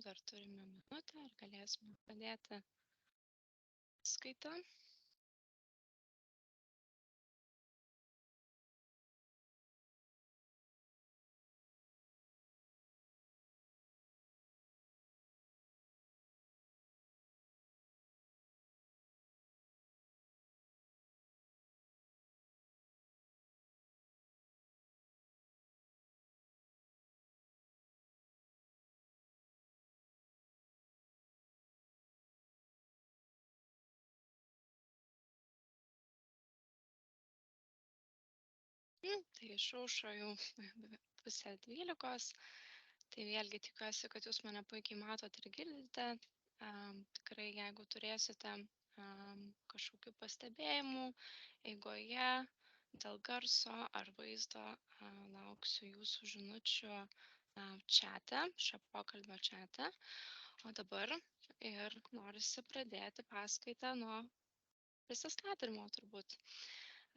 dar turime minutę ir galėsime pradėti skaitą. Tai išaušo jau pusę 12. Tai vėlgi tikiuosi, kad jūs mane puikiai matot ir girdite. Tikrai, jeigu turėsite kažkokių pastebėjimų eigoje dėl garso ar vaizdo, lauksiu jūsų žinučių čate, šio pokalbio čate. O dabar ir norisi pradėti paskaitą nuo prisistatymo turbūt.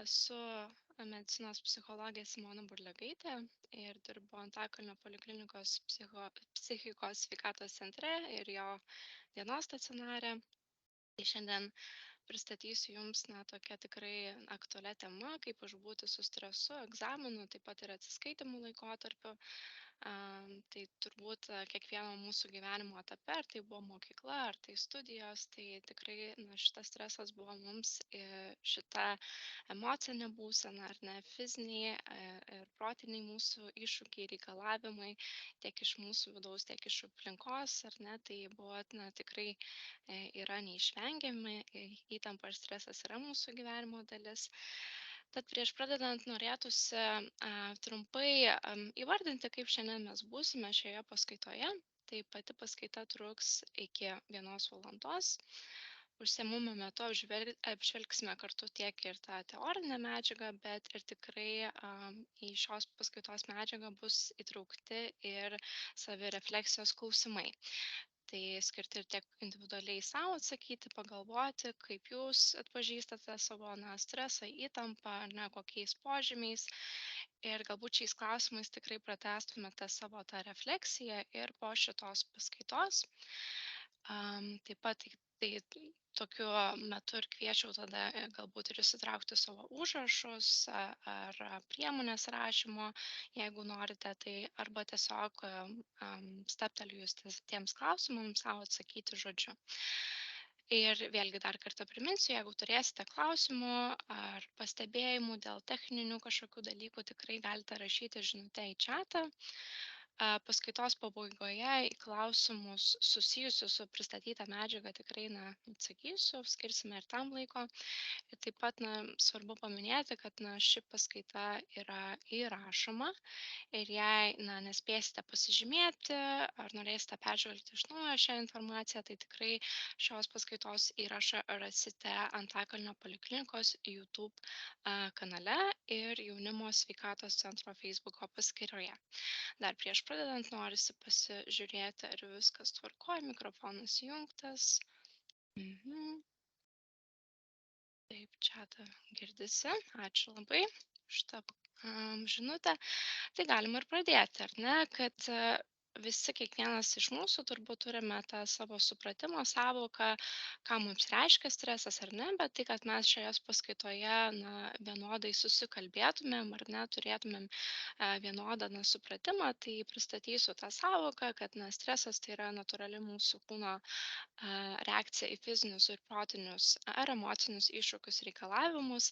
Esu medicinos psichologė Simona Burlegaitė ir dirbu Antakalnio poliklinikos psichikos sveikatos centre ir jo dienos stacionare. Tai šiandien pristatysiu Jums tokia tikrai aktualia tema, kaip išbūti su stresu, egzaminu, taip pat ir atsiskaitimų laikotarpiu. Tai turbūt kiekvieno mūsų gyvenimo etape, ar tai buvo mokykla, ar tai studijos, tai tikrai šitas stresas buvo mums šita emocinė būsena, ar ne, fiziniai ir protiniai mūsų iššūkiai, reikalavimai, tiek iš mūsų vidaus, tiek iš aplinkos, ar ne, tai buvo tikrai yra neišvengiami, įtampa ir stresas yra mūsų gyvenimo dalis. Tad prieš pradedant norėtųsi trumpai įvardinti, kaip šiandien mes būsime šioje paskaitoje. Tai pati paskaita truks iki 1 valandos. Užsiėmimo metu apžvelgsime kartu tiek ir tą teorinę medžiagą, bet ir tikrai į šios paskaitos medžiagą bus įtraukti ir savirefleksijos klausimai. Tai skirti ir tiek individualiai sau atsakyti, pagalvoti, kaip jūs atpažįstate savo stresą, įtampą, ar ne, kokiais požymiais. Ir galbūt šiais klausimais tikrai pratęstumėte savo tą refleksiją ir po šitos paskaitos. Taip pat tai tokiu metu ir kviečiau tada galbūt ir įsitraukti savo užrašus ar priemonės rašymo, jeigu norite, tai arba tiesiog stabtelėjus tiems klausimams savo atsakyti žodžiu. Ir vėlgi dar kartą priminsiu, jeigu turėsite klausimų ar pastebėjimų dėl techninių kažkokių dalykų, tikrai galite rašyti žinutę į čatą. Paskaitos pabaigoje į klausimus susijusius su pristatyta medžiaga tikrai atsakysiu, skirsime ir tam laiko. Ir taip pat svarbu paminėti, kad ši paskaita yra įrašoma ir jei nespėsite pasižymėti ar norėsite peržvelgti iš naujo šią informaciją, tai tikrai šios paskaitos įrašą rasite Antakalnio poliklinikos YouTube kanale ir Jaunimo sveikatos centro Facebooko paskyroje. Dar prieš pradedant norisi pasižiūrėti, ar viskas tvarkoja, mikrofonas įjungtas. Taip, čatą girdisi. Ačiū labai už tą žinutę. Tai galima ir pradėti, ar ne, kad visi, kiekvienas iš mūsų turbūt turime tą savo supratimo sąvoką, ką mums reiškia stresas ar ne, bet tai, kad mes šioje paskaitoje vienodai susikalbėtumėm ar ne, turėtumėm vienodą supratimą, tai pristatysiu tą sąvoką, kad stresas tai yra natūrali mūsų kūno reakcija į fizinius ir protinius ar emocinius iššūkius reikalavimus.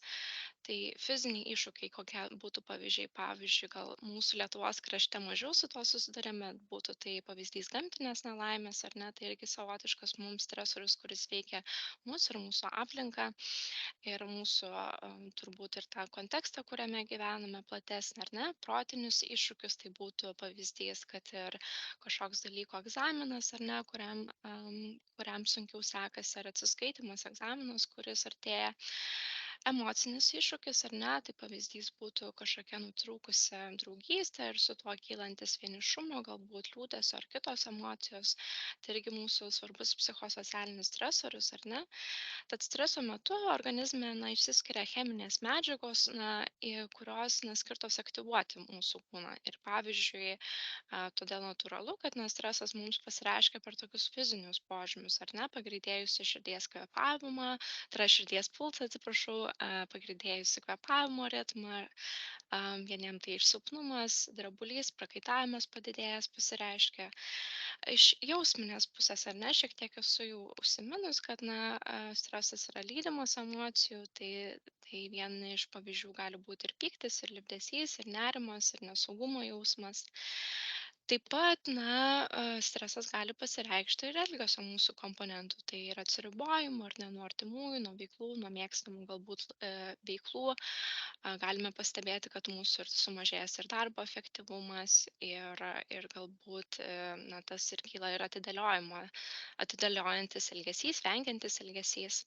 Tai fiziniai iššūkiai, kokie būtų pavyzdžiai, gal mūsų Lietuvos krašte mažiau su tuo susidurėme, būtų tai pavyzdys gamtinės nelaimės, ar ne, tai irgi savotiškas mums stresorius, kuris veikia mūsų ir mūsų aplinką ir mūsų turbūt ir tą kontekstą, kuriame gyvename platesnį, ar ne, protinius iššūkius, tai būtų pavyzdys, kad ir kažkoks dalyko egzaminas, ar ne, kuriam sunkiau sekasi, ar atsiskaitimas egzaminas, kuris artėja. emocinis iššūkis ar ne, tai pavyzdys būtų kažkokia nutrūkusi draugystė ir su tuo kylantis vienišumo, galbūt liūdesio ar kitos emocijos. Tai irgi mūsų svarbus psichosocialinis stresorius, ar ne? Tad streso metu organizme išsiskiria cheminės medžiagos, kurios skirtos aktyvuoti mūsų kūną. Ir pavyzdžiui, todėl natūralu, kad stresas mums pasireiškia per tokius fizinius požymius, ar ne, pagreitėjusi širdies kvėpavimą, tai yra širdies pulsą, atsiprašau, pagreitėjusi kvėpavimo ritmą, vieniem tai silpnumas, drebulys, prakaitavimas padidėjęs pasireiškia. Iš jausminės pusės, ar ne, šiek tiek esu jau užsiminus, kad stresas yra lydimas emocijų, tai vieni iš pavyzdžių gali būti ir pyktis, ir liūdesys, ir nerimas, ir nesaugumo jausmas. Taip pat, stresas gali pasireikšti ir elgesio mūsų komponentų, tai yra atsiribojimo ar ne nuo artimųjų, nuo veiklų, nuo mėgstamų galbūt veiklų. Galime pastebėti, kad mūsų ir sumažėjęs ir darbo efektyvumas ir galbūt tas ir kyla ir atidėliojantis elgesys, vengiantis elgesys.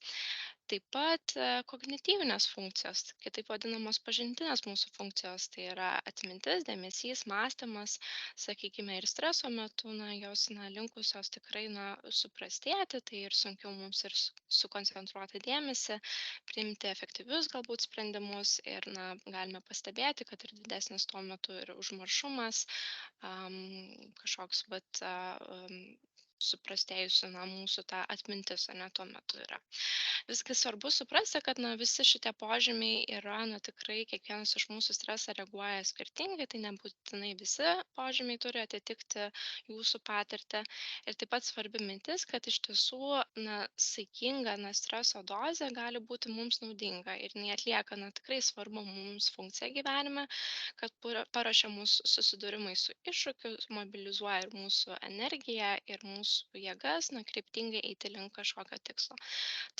Taip pat kognityvinės funkcijos, kitaip vadinamos pažintinės mūsų funkcijos, tai yra atmintis, dėmesys, mąstymas, sakykime, ir streso metu, jos linkusios tikrai suprastėti, tai ir sunkiau mums ir sukoncentruoti dėmesį, priimti efektyvius galbūt sprendimus ir galime pastebėti, kad ir didesnis tuo metu ir užmaršumas, kažkoks suprastėjusi mūsų ta atmintis, ane, tuo metu yra. Visgi svarbu suprasti, kad visi šitie požymiai yra tikrai kiekvienas iš mūsų stresą reaguoja skirtingai, tai nebūtinai visi požymiai turi atitikti jūsų patirtį. Ir taip pat svarbi mintis, kad iš tiesų saikinga streso dozė gali būti mums naudinga ir jinai atlieka tikrai svarbu mums funkciją gyvenime, kad paruošia mus susidūrimai su iššūkiu, mobilizuoja ir mūsų energiją, ir mūsų jėgas, kryptingai eiti link kažkokio tikslo.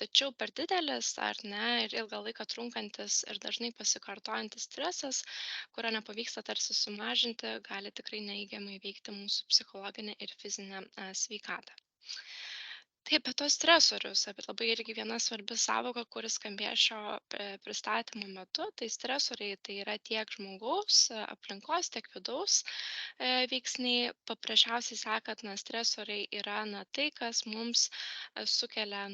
Tačiau per didelis ar ne ir ilgą laiką trunkantis ir dažnai pasikartojantis stresas, kurio nepavyksta tarsi sumažinti, gali tikrai neigiamai veikti mūsų psichologinę ir fizinę sveikatą. Tai apie tuos stresorius, apie labai irgi viena svarbi sąvoka, kuris skambėjo šio pristatymo metu, tai stresoriai tai yra tiek žmogaus aplinkos, tiek vidaus veiksniai. Paprasčiausiai sakant, stresoriai yra tai, kas mums sukelia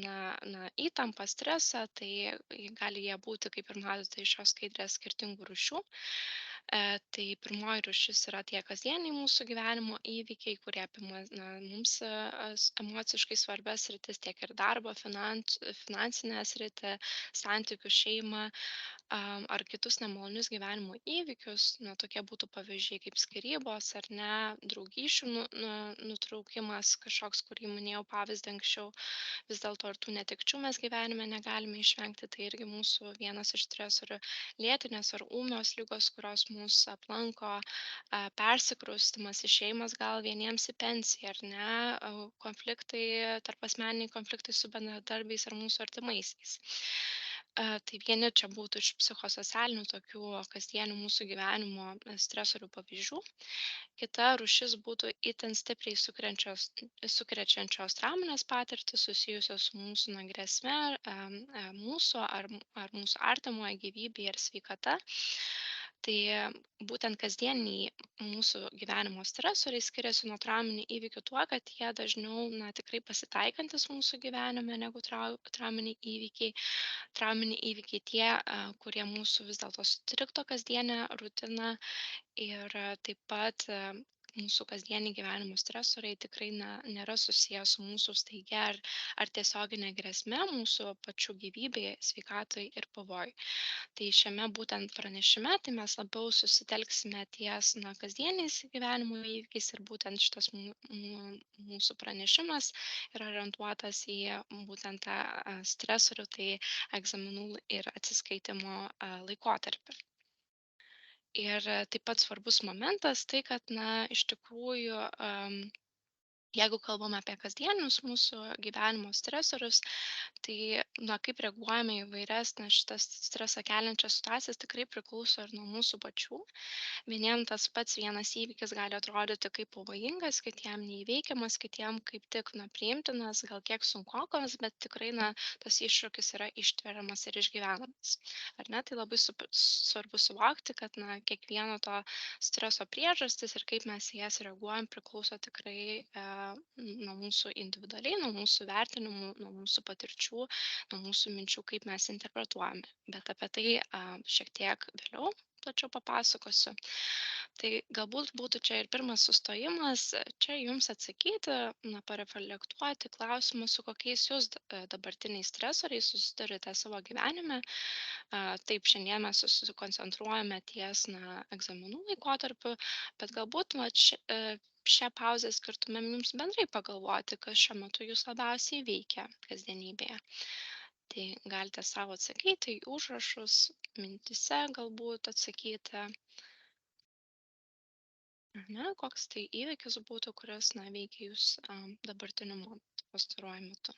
įtampą, stresą, tai gali jie būti, kaip ir matote iš šios skaidrės, skirtingų rūšių. Tai pirmoji rūšis yra tie kasdieniai mūsų gyvenimo įvykiai, kurie apima mums emociškai svarbias sritis, tiek ir darbo, finansinę sritį, santykių, šeimą ar kitus nemalonius gyvenimo įvykius. Tokie būtų pavyzdžiai kaip skyrybos ar ne, draugysčių nutraukimas, kažkoks, kurį minėjau pavyzdį anksčiau. Vis dėlto ir tų netekčių mes gyvenime negalime išvengti, tai irgi mūsų vienas iš stresorių, lėtinės ar ūmios ligos, kurios mus aplanko, persikraustymas, išėjimas gal vieniems į pensiją, ar ne, konfliktai, tarpasmeniniai konfliktai su bendradarbiais ar mūsų artimaisiais. Tai vieni čia būtų iš psichosocialinių tokių kasdienių mūsų gyvenimo stresorių pavyzdžių. Kita rūšis būtų itin stipriai sukrečiančios trauminės patirtys susijusios su mūsų grėsme, mūsų ar mūsų artimojo gyvybei ir sveikata. Tai būtent kasdieniai mūsų gyvenimo stresoriai skiriasi nuo trauminių įvykių tuo, kad jie dažniau tikrai pasitaikantis mūsų gyvenime negu trauminiai įvykiai. Trauminiai įvykiai tie, kurie mūsų vis dėlto sutrikdo kasdienę rutiną ir taip pat mūsų kasdieniai gyvenimo stresoriai tikrai nėra susiję su mūsų staigia ar tiesioginė grėsme mūsų pačių gyvybei, sveikatai ir pavojui. Tai šiame būtent pranešime tai mes labiau susitelksime ties kasdieniais gyvenimo įvykiais ir būtent šitas mūsų pranešimas yra orientuotas į būtent tą stresorių, tai egzaminų ir atsiskaitimo laikotarpį. Ir taip pat svarbus momentas tai, kad iš tikrųjų Jeigu kalbame apie kasdienius mūsų gyvenimo stresorius, tai, kaip reaguojame į įvairias, šitas stresą keliančias situacijas tikrai priklauso ir nuo mūsų pačių. Vieniem tas pats vienas įvykis gali atrodyti kaip pavojingas, kitiem neįveikiamas, kitiem kaip tik, priimtinas, gal kiek sunkokas, bet tikrai, tas iššūkis yra ištveriamas ir išgyvenamas. Ar ne? Tai labai svarbu suvokti, kad, kiekvieno to streso priežastis ir kaip mes į jas reaguojam priklauso tikrai nuo mūsų individualiai, nuo mūsų vertinimų, nuo mūsų patirčių, nuo mūsų minčių, kaip mes interpretuojame. Bet apie tai šiek tiek vėliau plačiau papasakosiu. Tai galbūt būtų čia ir pirmas sustojimas, čia jums atsakyti, pareflektuoti klausimus, su kokiais jūs dabartiniais stresoriais susidurite savo gyvenime. Taip, šiandien mes susikoncentruojame ties, egzaminų laikotarpiu, bet galbūt šią pauzę skirtumėm jums bendrai pagalvoti, kas šiuo metu jūs labiausiai veikia kasdienybėje. Tai galite savo atsakyti į užrašus, mintyse galbūt atsakyti, ar ne, koks tai įvykis būtų, kuris, veikia jūs dabartiniu momentu, pastaruoju metu.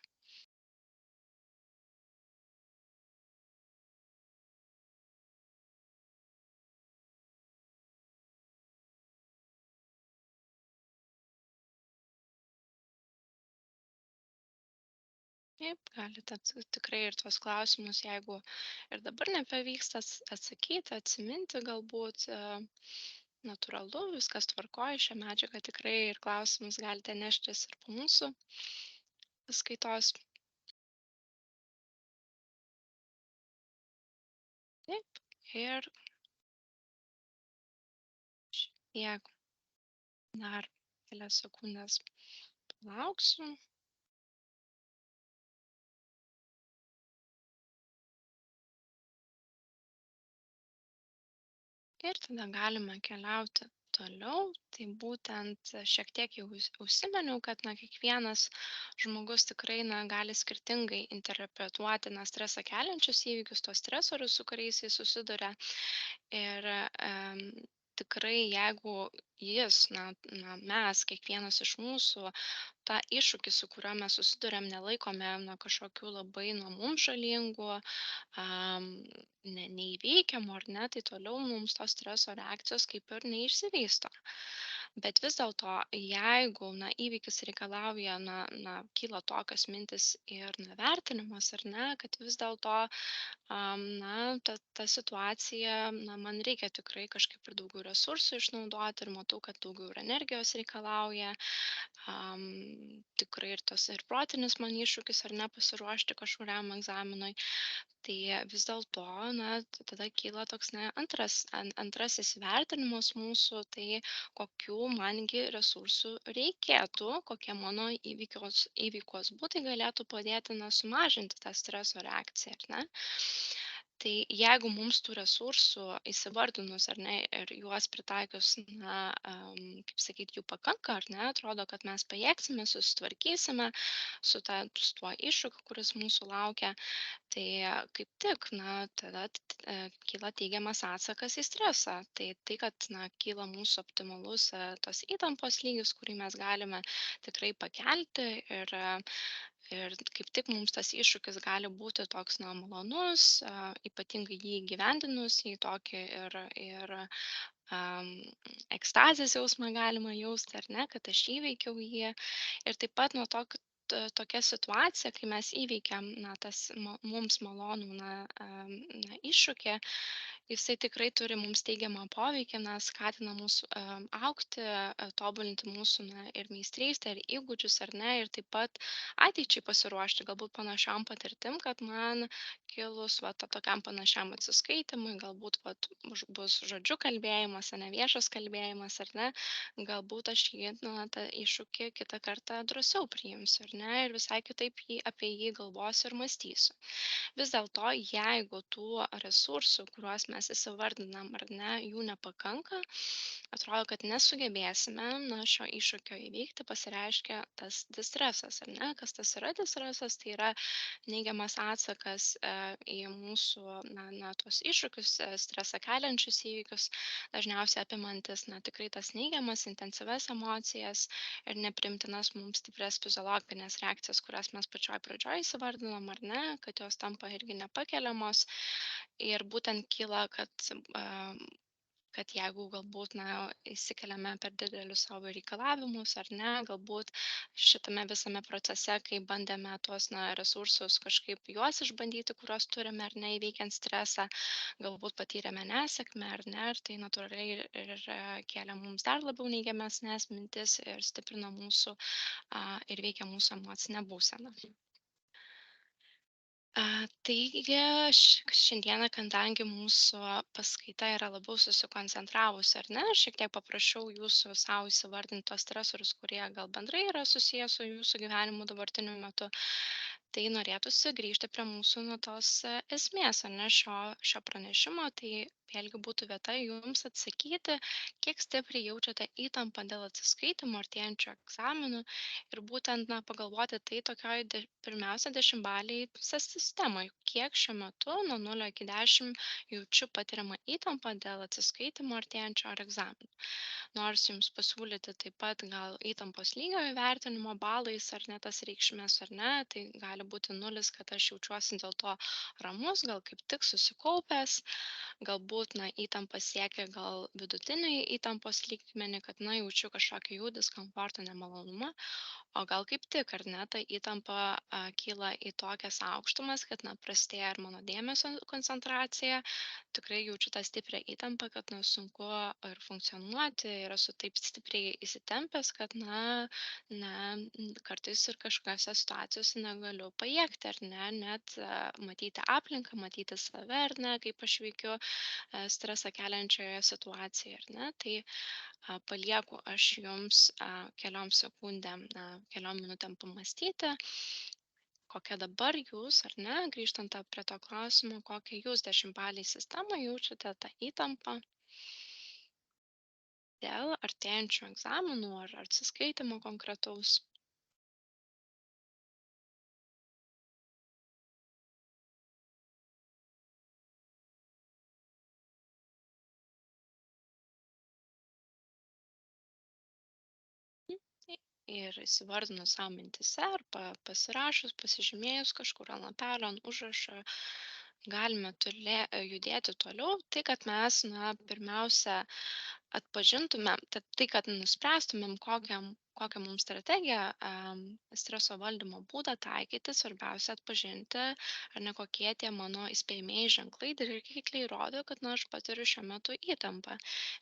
Taip, galite tikrai ir tuos klausimus, jeigu ir dabar nepavyksta atsakyti, atsiminti galbūt, natūralu, viskas tvarkoj, šią medžiagą tikrai ir klausimus galite neštis ir po mūsų paskaitos. Taip, ir jeigu dar kelias sekundės palauksiu. Ir tada galime keliauti toliau. Tai būtent šiek tiek jau užsimeniau, kad, kiekvienas žmogus tikrai, gali skirtingai interpretuoti, stresą keliančius įvykius, tos stresorius, su kuriais jis susiduria. Ir tikrai, jeigu jis, mes, kiekvienas iš mūsų, tą iššūkį, su kuriuo mes susiduriam, nelaikome, kažkokiu labai nuo mums žalingu, neįveikiamu, ar ne, tai toliau mums tos streso reakcijos kaip ir neišsivysto. Bet vis dėlto, jeigu, įvykis reikalauja, kyla tokios mintis ir, vertinimas, ar ne, kad vis dėlto, ta situacija, man reikia tikrai kažkaip ir daugiau resursų išnaudoti ir matau, kad daugiau ir energijos reikalauja, am, tikrai ir tas ir protinis man iššūkis, ar ne, pasiruošti kažkuriam egzaminui. Tai vis dėlto, tada kyla toks, antrasis vertinimas mūsų, tai kokių mangi resursų reikėtų, kokie mano įveikos būdai galėtų padėti, sumažinti tą streso reakciją, ar ne? Tai jeigu mums tų resursų įsivardinus, ar ne, ir juos pritaikius, kaip sakyt, jų pakanka, ar ne, atrodo, kad mes pajėgsime, susitvarkysime su tuo iššūkiu, kuris mūsų laukia, tai kaip tik, tada kyla teigiamas atsakas į stresą. Tai, kad, kyla mūsų optimalus tos įtampos lygis, kurį mes galime tikrai pakelti ir kaip tik mums tas iššūkis gali būti toks, malonus, ypatingai jį įgyvendinus, jį tokį ir am, ekstazės jausmą galima jausti, ar ne, kad aš įveikiau jį. Ir taip pat nuo to, kad tokia situacija, kai mes įveikiam, tas mums malonų, iššūkį, jisai tikrai turi mums teigiamą poveikį, skatina mus augti, tobulinti mūsų, ir meistrystę, ir įgūdžius, ar ne, ir taip pat ateičiai pasiruošti, galbūt panašiam patirtim, kad man kilus, tokiam panašiam atsiskaitimui, galbūt, bus žodžiu kalbėjimas, ne viešas kalbėjimas, ar ne, galbūt aš jį, tą iššūkį kitą kartą drąsiau priimsiu, ar ne, ir visai kitaip apie jį galvosiu ir mąstysiu. Vis dėlto, jeigu tų resursų, kuriuos mes įsivardinam ar ne, jų nepakanka, atrodo, kad nesugebėsime šio iššūkio įveikti, pasireiškia tas distresas, ar ne? Kas tas yra distresas? Tai yra neigiamas atsakas į mūsų, tuos iššūkius, stresą keliančius įvykius, dažniausiai apimantis, tikrai tas neigiamas, intensyves emocijas ir neprimtinas mums stiprias fiziologines reakcijas, kurias mes pačioj pradžioj įsivardinom, ar ne, kad jos tampa irgi nepakeliamos. Ir būtent kyla, kad jeigu galbūt, įsikeliame per didelius savo reikalavimus ar ne, galbūt šitame visame procese, kai bandėme tuos, resursus kažkaip juos išbandyti, kuriuos turime ar ne, įveikiant stresą, galbūt patyrėme nesėkmę ar ne, ir tai natūraliai ir kėlė mums dar labiau neigiamesnes mintis ir stiprino mūsų ir veikia mūsų emocinę būseną. Taigi šiandieną, kadangi mūsų paskaita yra labiau susikoncentravusi, ar ne, šiek tiek paprašiau jūsų sau įsivardinti tuos stresorius, kurie gal bendrai yra susiję su jūsų gyvenimu dabartiniu metu. Tai norėtųsi grįžti prie mūsų tos esmės, ar ne, šio pranešimo. Tai vėlgi būtų vieta jums atsakyti, kiek stipriai jaučiate įtampą dėl atsiskaitimo artėjančių egzaminų ir būtent, pagalvoti tai tokioj pirmiausia dešimtbalėj sistemoj, kiek šiuo metu nuo 0 iki 10 jaučiu patiriamą įtampą dėl atsiskaitymo artėjančio ar egzaminų. Nors jums pasiūlyti taip pat gal įtampos lygio įvertinimo balais ar ne tas reikšmės ar ne, tai gali būti nulis, kad aš jaučiuosi dėl to ramus, gal kaip tik susikaupęs, galbūt įtampa siekia gal vidutinį įtampos lygmenį, kad jaučiu kažkokį jų diskomfortą, nemalonumą, o gal kaip tik, ar ne, ta įtampa kyla į tokias aukštumas, kad prastėja ir mano dėmesio koncentracija, tikrai jaučiu tą stiprią įtampą, kad sunku ir funkcionuoti ir esu taip stipriai įsitempęs, kad kartais ir kažkokiose situacijose negaliu pajėgti, ar ne, net matyti aplinką, matyti save, ar ne, kaip aš veikiu stresą keliančioje situacijoje, ar ne. Tai palieku aš jums keliom sekundėm, keliom minutėm pamąstyti, kokia dabar jūs, ar ne, grįžtant prie to klausimo, kokią jūs dešimtbalėj sistemą jaučiate tą įtampą dėl artėjančių egzaminų ar atsiskaitimo konkretaus. Ir įsivardinus sau mintyse ar pasirašius, pasižymėjus kažkur ant lapelio, ant užrašo, galime judėti toliau. Tai, kad mes, pirmiausia, atpažintumėm, tai, kad nuspręstumėm, kokią mums strategiją, streso valdymo būdą taikyti, svarbiausia atpažinti, ar ne kokie tie mano įspėjamieji ženklai, dirgikliai rodo, kad aš patiriu šiuo metu įtampą.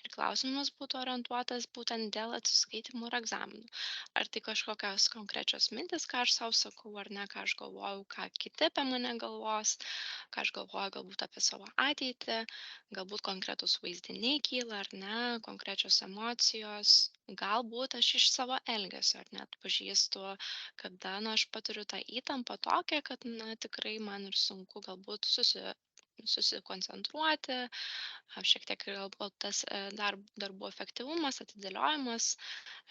Ir klausimas būtų orientuotas būtent dėl atsiskaitimų ir egzaminų. Ar tai kažkokios konkrečios mintis, ką aš sau sakau, ar ne, ką aš galvoju, ką kiti apie mane galvos, ką aš galvoju galbūt apie savo ateitį, galbūt konkretūs vaizdiniai kyla, ar ne, konkrečios emocijos, galbūt aš iš savo elgesio, ar net pažįstu, kada, aš patiriu tą įtampą tokią, kad, tikrai man ir sunku galbūt susikoncentruoti, šiek tiek ir galbūt tas darbų efektyvumas, atidėliojimas,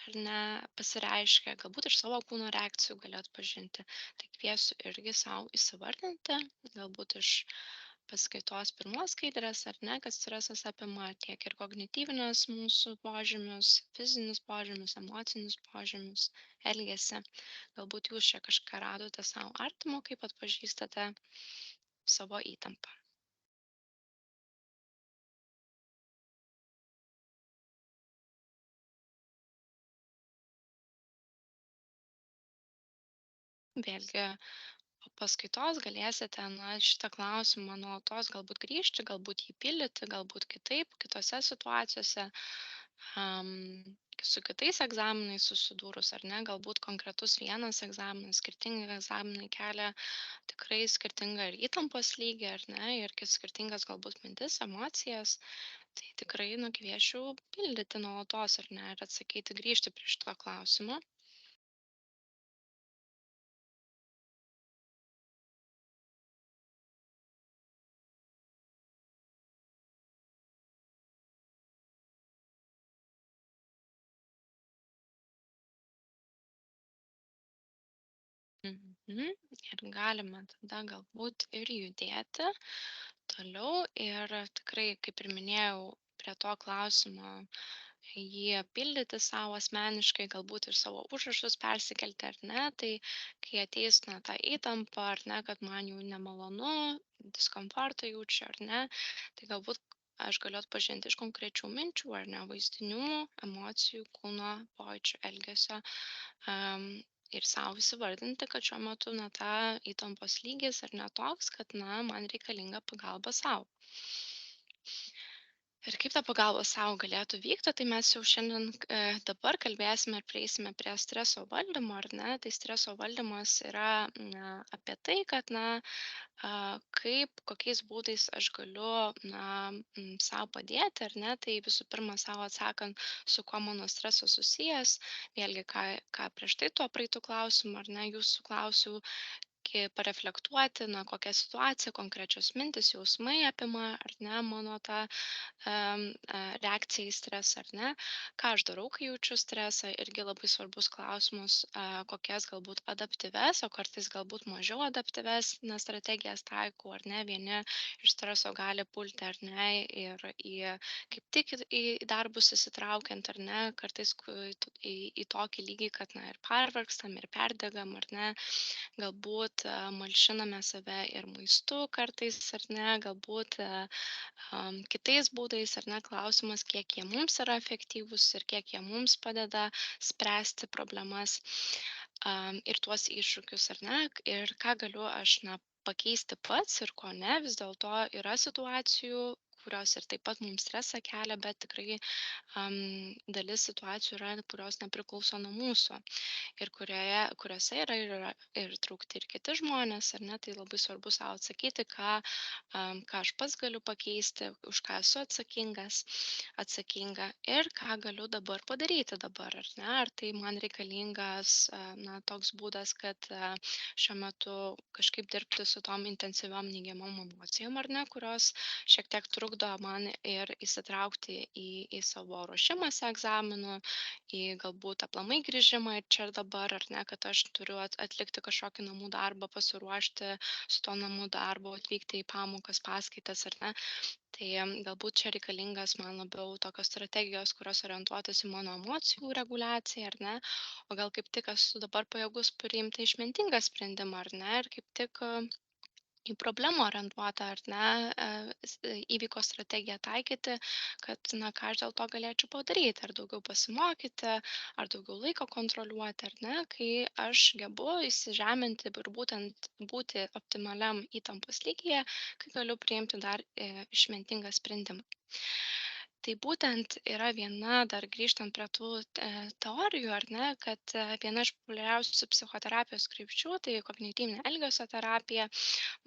ar ne, pasireiškia, galbūt iš savo kūno reakcijų gali atpažinti. Tai kviesiu irgi sau įsivardinti, galbūt iš paskaitos pirmos skaidrės, ar ne, kad stresas apima tiek ir kognityvinius mūsų požymius, fizinius požymius, emocinius požymius, elgesį. Galbūt jūs čia kažką radote sau artimo, kaip atpažįstate savo įtampą. Vėlgi po paskaitos galėsite, šitą klausimą nuolatos galbūt grįžti, galbūt jį pildyti, galbūt kitaip, kitose situacijose, am, su kitais egzaminais susidūrus, ar ne, galbūt konkretus vienas egzaminas, skirtingi egzaminai kelia tikrai skirtingą ir įtampos lygį, ar ne, ir skirtingas galbūt mintis, emocijas. Tai tikrai nukviešiu pildyti nuolatos, ar ne, ir atsakyti, grįžti prie šito klausimo. Mhm. Ir galime tada galbūt ir judėti toliau. Ir tikrai, kaip ir minėjau, prie to klausimo jį pildyti sau asmeniškai, galbūt ir savo užrašus persikelti ar ne. Tai kai ateis na ta įtampa ar ne, kad man jau nemalonu, diskomfortą jaučiu ar ne, tai galbūt aš galiu atpažinti iš konkrečių minčių ar ne, vaizdinių, emocijų, kūno pojūčių, elgesio. am, Ir sau įsivardinti, kad šiuo metu na ta įtampos lygis ar ne toks, kad na man reikalinga pagalba sau. Ir kaip ta pagalba sau galėtų vykti, tai mes jau šiandien dabar kalbėsime ir prieisime prie streso valdymo, ar ne? Tai streso valdymas yra apie tai, kad kaip, kokiais būdais aš galiu sau padėti, ar ne? Tai visų pirma, savo atsakant, su kuo mano stresas susijęs, vėlgi, ką prieš tai tuo praeitų klausimų, ar ne, jūsų klausiau, pareflektuoti, na, kokia situacija, konkrečios mintis, jausmai apima, ar ne, mano tą reakcija į stresą, ar ne? Ką aš darau, kai jaučiu stresą, irgi labai svarbus klausimus, kokias galbūt adaptyves, o kartais galbūt mažiau adaptyves na, strategijas taikau, ar ne? Vieni iš streso gali pulti, ar ne? Ir kaip tik į darbus įsitraukiant, ar ne? Kartais į tokį lygį, kad na, ir pervargstam, ir perdegam, ar ne? Galbūt malšiname save ir maistu kartais, ar ne? Galbūt kitais būdais, ar ne, klausimas, kiek jie mums yra efektyvūs ir kiek jie mums padeda spręsti problemas ir tuos iššūkius, ar ne, ir ką galiu aš, na, pakeisti pats ir ko ne, vis dėlto yra situacijų, kurios ir taip pat mums stresą kelia, bet tikrai dalis situacijų yra, kurios nepriklauso nuo mūsų ir kuriose yra ir įtraukti ir kiti žmonės, ar ne, tai labai svarbu sau atsakyti, ką aš pats galiu pakeisti, už ką esu atsakinga ir ką galiu dabar padaryti dabar, ar ne, ar tai man reikalingas, na, toks būdas, kad šiuo metu kažkaip dirbti su tom intensyviom neigiamom emocijom, ar ne, kurios šiek tiek trukdo man ir įsitraukti į savo ruošimąsi egzaminų, į galbūt aplamai grįžimą ir čia ir dabar, ar ne, kad aš turiu atlikti kažkokį namų darbą, pasiruošti su tuo namų darbu, atvykti į pamokas, paskaitas, ar ne. Tai galbūt čia reikalingas man labiau tokios strategijos, kurios orientuotas į mano emocijų reguliaciją, ar ne, o gal kaip tik esu dabar pajėgus priimti išmintingą sprendimą, ar ne, ir kaip tik į problemą orientuotą ar ne, įvyko strategiją taikyti, kad, na, ką aš dėl to galėčiau padaryti, ar daugiau pasimokyti, ar daugiau laiko kontroliuoti, ar ne, kai aš gebu įsižeminti ir būtent būti optimaliam įtampos lygyje, kai galiu priimti dar išmintingą sprendimą. Tai būtent yra viena, dar grįžtant prie tų teorijų, ar ne, kad viena iš populiariausių psichoterapijos krypčių, tai kognityvinė elgesio terapija,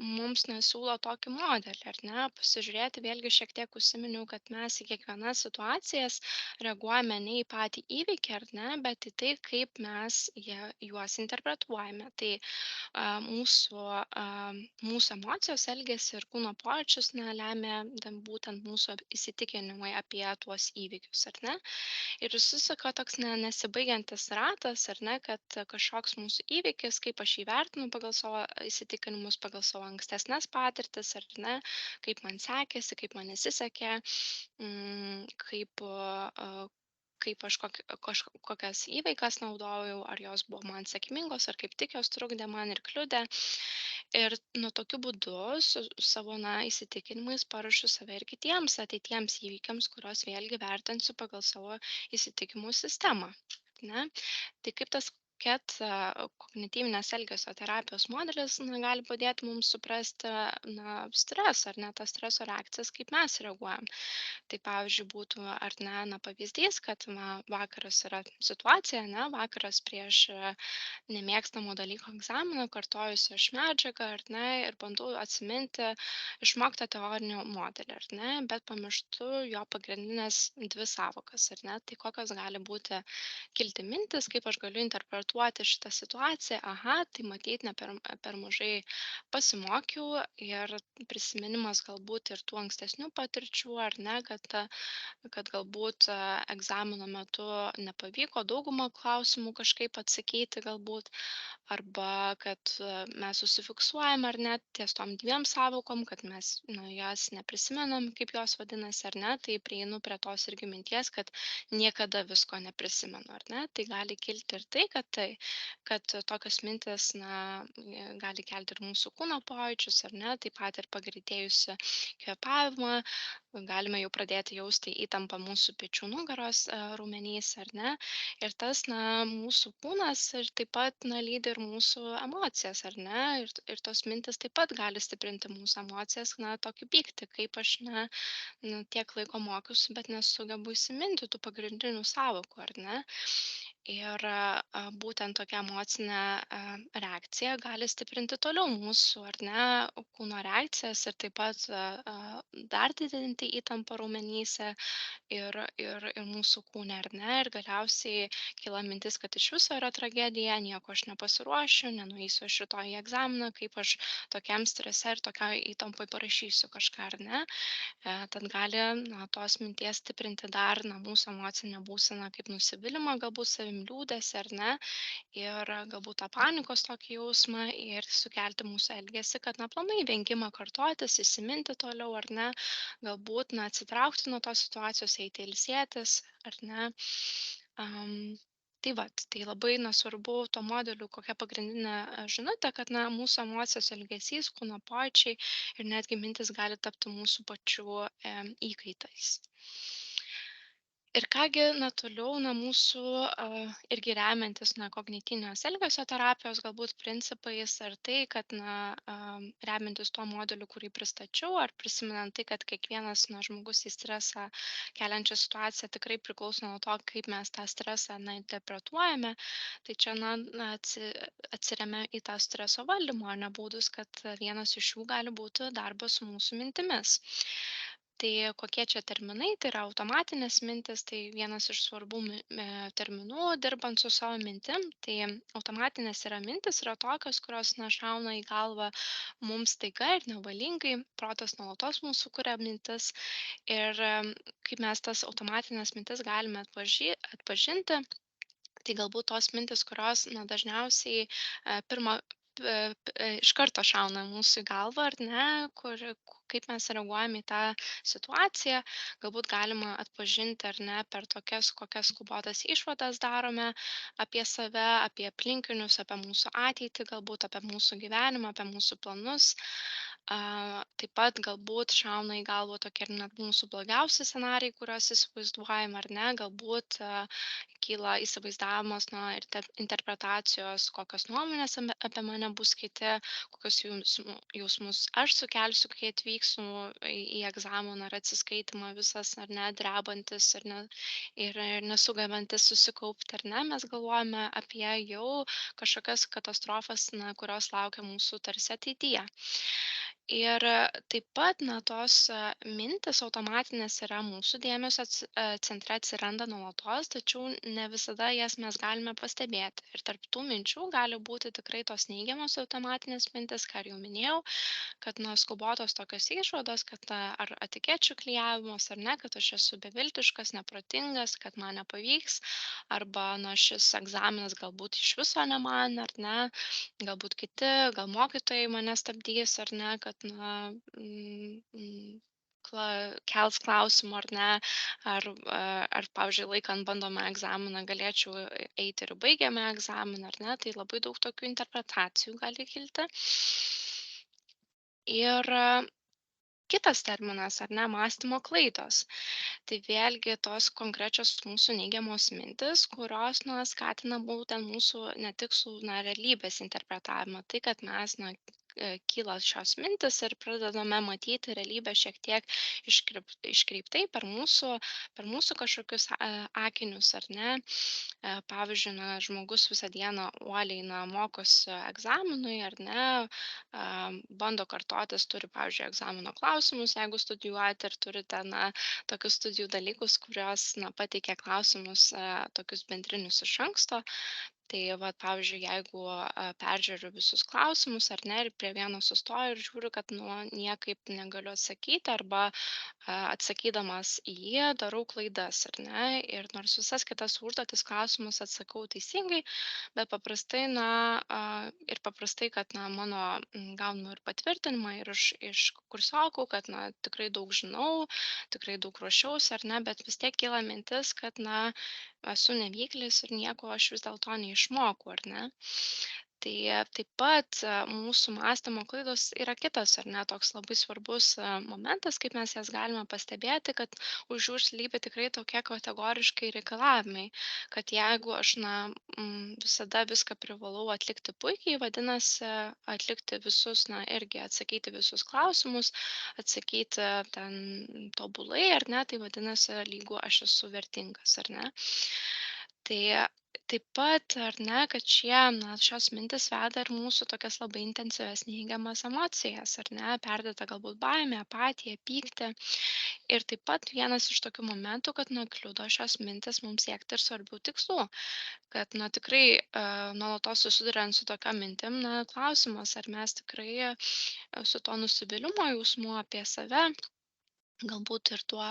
mums na siūlo tokį modelį, ar ne, pasižiūrėti, vėlgi šiek tiek užsiminiau, kad mes į kiekvienas situacijas reaguojame ne į patį įvykį, ar ne, bet į tai, kaip mes juos interpretuojame. Tai mūsų, mūsų emocijos, elgesį ir kūno pojūčius na, lemia būtent mūsų įsitikinimai apie tuos įvykius, ar ne? Ir susisuka toks nesibaigiantis ratas, ar ne, kad kažkoks mūsų įvykis, kaip aš jį vertinu pagal savo įsitikinimus, pagal savo ankstesnes patirtis, ar ne, kaip man sekėsi, kaip man nesisekė, kaip aš kokias įveikas naudojau, ar jos buvo man sėkmingos, ar kaip tik jos trukdė man ir kliudė. Ir nu, tokiu būdu su savo įsitikinimais paruošiu save ir kitiems ateitiems įvykiams, kuriuos vėlgi vertinsiu pagal savo įsitikinimų sistemą. Ne? Tai kaip tas ket kognityvinės elgesio terapijos modelis gali padėti mums suprasti stresą ar ne tas streso reakcijas, kaip mes reaguojam. Tai pavyzdžiui būtų ar ne, pavyzdys, kad vakaras yra situacija, ne, vakaras prieš nemėgstamo dalyko egzaminą, kartojusi aš medžiagą, ar ne, ir bandau atsiminti išmoktą teorinį modelį, ar ne, bet pamirštu jo pagrindinės dvi sąvokas, ar ne, tai kokios gali būti kilti mintis, kaip aš galiu interpretuoti interpretuoti šitą situaciją, aha, tai matyt ne per mažai pasimokiau ir prisiminimas galbūt ir tų ankstesnių patirčių, ar ne, kad galbūt egzamino metu nepavyko daugumą klausimų kažkaip atsakyti galbūt, arba kad mes susifiksuojam ar ne ties tom dviem sąvokom, kad mes jas neprisimenam, kaip jos vadinasi, ar ne, tai prieinu prie tos irgi minties, kad niekada visko neprisimenu, ar ne. Tai gali kilti ir kad tokios mintis, gali kelti ir mūsų kūno pojūčius, ar ne, taip pat ir pagreitėjusi kvėpavimą, galime jau pradėti jausti įtampą mūsų pečių nugaros raumenyse, ar ne. Ir tas, mūsų kūnas ir taip pat, lydi ir mūsų emocijas, ar ne. Ir tos mintys taip pat gali stiprinti mūsų emocijas, tokį pyktį, kaip aš, tiek laiko mokiausi, bet nesugebu įsiminti tų pagrindinių sąvokų, ar ne. Ir būtent tokia emocinė reakcija gali stiprinti toliau mūsų, ar ne, kūno reakcijas ir taip pat dar didinti įtampą raumenyse ir mūsų kūne, ar ne. Ir galiausiai kyla mintis, kad iš viso yra tragedija, nieko aš nepasiruošiu, nenueisiu aš rytoj į egzaminą, kaip aš tokiam strese ir tokioj įtampoj parašysiu kažką, ar ne. Tad gali, tos minties stiprinti dar, mūsų emocinę būseną kaip nusivylimą, galbūt savim liūdesį, ar ne, ir galbūt tą panikos tokį jausmą ir sukelti mūsų elgesį, kad, aplamai vengimą kartotis, įsiminti toliau, ar ne, galbūt, atsitraukti nuo tos situacijos, eiti ilsėtis, ar ne. Am, tai vat, tai labai, svarbu tuo modeliu, kokia pagrindinė žinutė, kad, mūsų emocijos, elgesys, kūno pojūčiai ir netgi mintys gali tapti mūsų pačių įkaitais. Ir kągi, toliau, mūsų irgi remiantis, kognityvinės elgesio terapijos galbūt principais, ar tai, kad, remiantis tuo modeliu, kurį pristačiau, ar prisimenant tai, kad kiekvienas, žmogus į stresą keliančią situaciją tikrai priklauso nuo to, kaip mes tą stresą, interpretuojame, tai čia, atsiremia į tą streso valdymo, ar ne, būdus, kad vienas iš jų gali būti darbas su mūsų mintimis. Tai kokie čia terminai, tai yra automatinės mintys, tai vienas iš svarbių terminų dirbant su savo mintim. Tai automatinės mintys yra tokios, kurios, šauna į galvą mums staiga ir nevalingai, protas nuolatos mūsų kuria mintis. Ir kaip mes tas automatinės mintis galime atpažinti, tai galbūt tos mintys, kurios, dažniausiai pirmą iš karto šauna mūsų į galvą, ar ne, kaip mes reaguojame į tą situaciją, galbūt galima atpažinti, ar ne, per tokias, kokias skubotas išvadas darome apie save, apie aplinkinius, apie mūsų ateitį, galbūt apie mūsų gyvenimą, apie mūsų planus. Taip pat galbūt šauna į galvą tokie ir net mūsų blogiausi scenarijai, kuriuos įsivaizduojam, ar ne, galbūt kyla įsivaizdavimas, ir interpretacijos, kokios nuomonės apie mane bus kiti, kokius jausmus aš sukelsiu, kai atvyksiu į egzaminą ar atsiskaitymą visas, ar ne, drebantis, ar ne, ir nesugebantis susikaupti, ar ne, mes galvojame apie jau kažkokias katastrofas, kurios laukia mūsų tarsi ateityje. Ir taip pat, tos mintys automatinės yra mūsų dėmesio centre atsiranda nuolatos, tačiau ne visada jas mes galime pastebėti. Ir tarp tų minčių gali būti tikrai tos neigiamos automatinės mintis, ką ir jau minėjau, kad, skubotos tokios išvados, kad ar etikečių klijavimas, ar ne, kad aš esu beviltiškas, neprotingas, kad man nepavyks, arba, šis egzaminas galbūt iš viso ne man, ar ne, galbūt kiti, gal mokytojai mane stabdys, ar ne, kad, mm, mm, kels klausimų, ar ne, ar, pavyzdžiui, laikant bandomą egzaminą galėčiau eiti ir į baigiamą egzaminą, ar ne, tai labai daug tokių interpretacijų gali kilti. Ir kitas terminas, ar ne, mąstymo klaidos. Tai vėlgi tos konkrečios mūsų neigiamos mintys, kurios, skatina būtent mūsų netikslų, realybės interpretavimą. Tai, kad mes, kyla šios mintis ir pradedame matyti realybę šiek tiek iškreiptai per mūsų kažkokius akinius, ar ne. Pavyzdžiui, žmogus visą dieną uoliai, mokosi egzaminui, ar ne, bando kartotis, turi, pavyzdžiui, egzamino klausimus, jeigu studijuojate ir turite, tokius studijų dalykus, kurios, pateikia klausimus tokius bendrinius iš anksto. Tai vat, pavyzdžiui, jeigu peržiūriu visus klausimus ar ne, ir prie vieno sustoju ir žiūriu, kad nu, niekaip negaliu atsakyti, arba atsakydamas į jį darau klaidas, ar ne. Ir nors visas kitas užduotis klausimus atsakau teisingai, bet paprastai, ir paprastai, kad mano gaunu ir patvirtinimą, ir iš kursiokų, kad tikrai daug žinau, tikrai daug ruošiausi, ar ne, bet vis tiek kyla mintis, kad esu nevykėlis ir nieko aš vis dėlto neišmokau, ar ne? Tai taip pat mūsų mąstymo klaidos yra kitas, ar ne, toks labai svarbus momentas, kaip mes jas galime pastebėti, kad už jų slypi tikrai tokie kategoriškai reikalavimai, kad jeigu aš visada viską privalau atlikti puikiai, vadinasi, atlikti visus, irgi atsakyti visus klausimus, atsakyti ten tobulai, ar ne, tai vadinasi, lygu aš esu vertingas, ar ne. Tai taip pat, ar ne, kad šios mintis veda ir mūsų tokias labai intensyvias neigiamas emocijas, ar ne, perdėta galbūt baimė, apatija, pyktį. Ir taip pat vienas iš tokių momentų, kad kliudo šios mintis mums siekti ir svarbių tikslų, kad tikrai nuolatos susiduriant su tokia mintim, klausimas, ar mes tikrai su to nusivylimo jausmu apie save, galbūt ir tuo,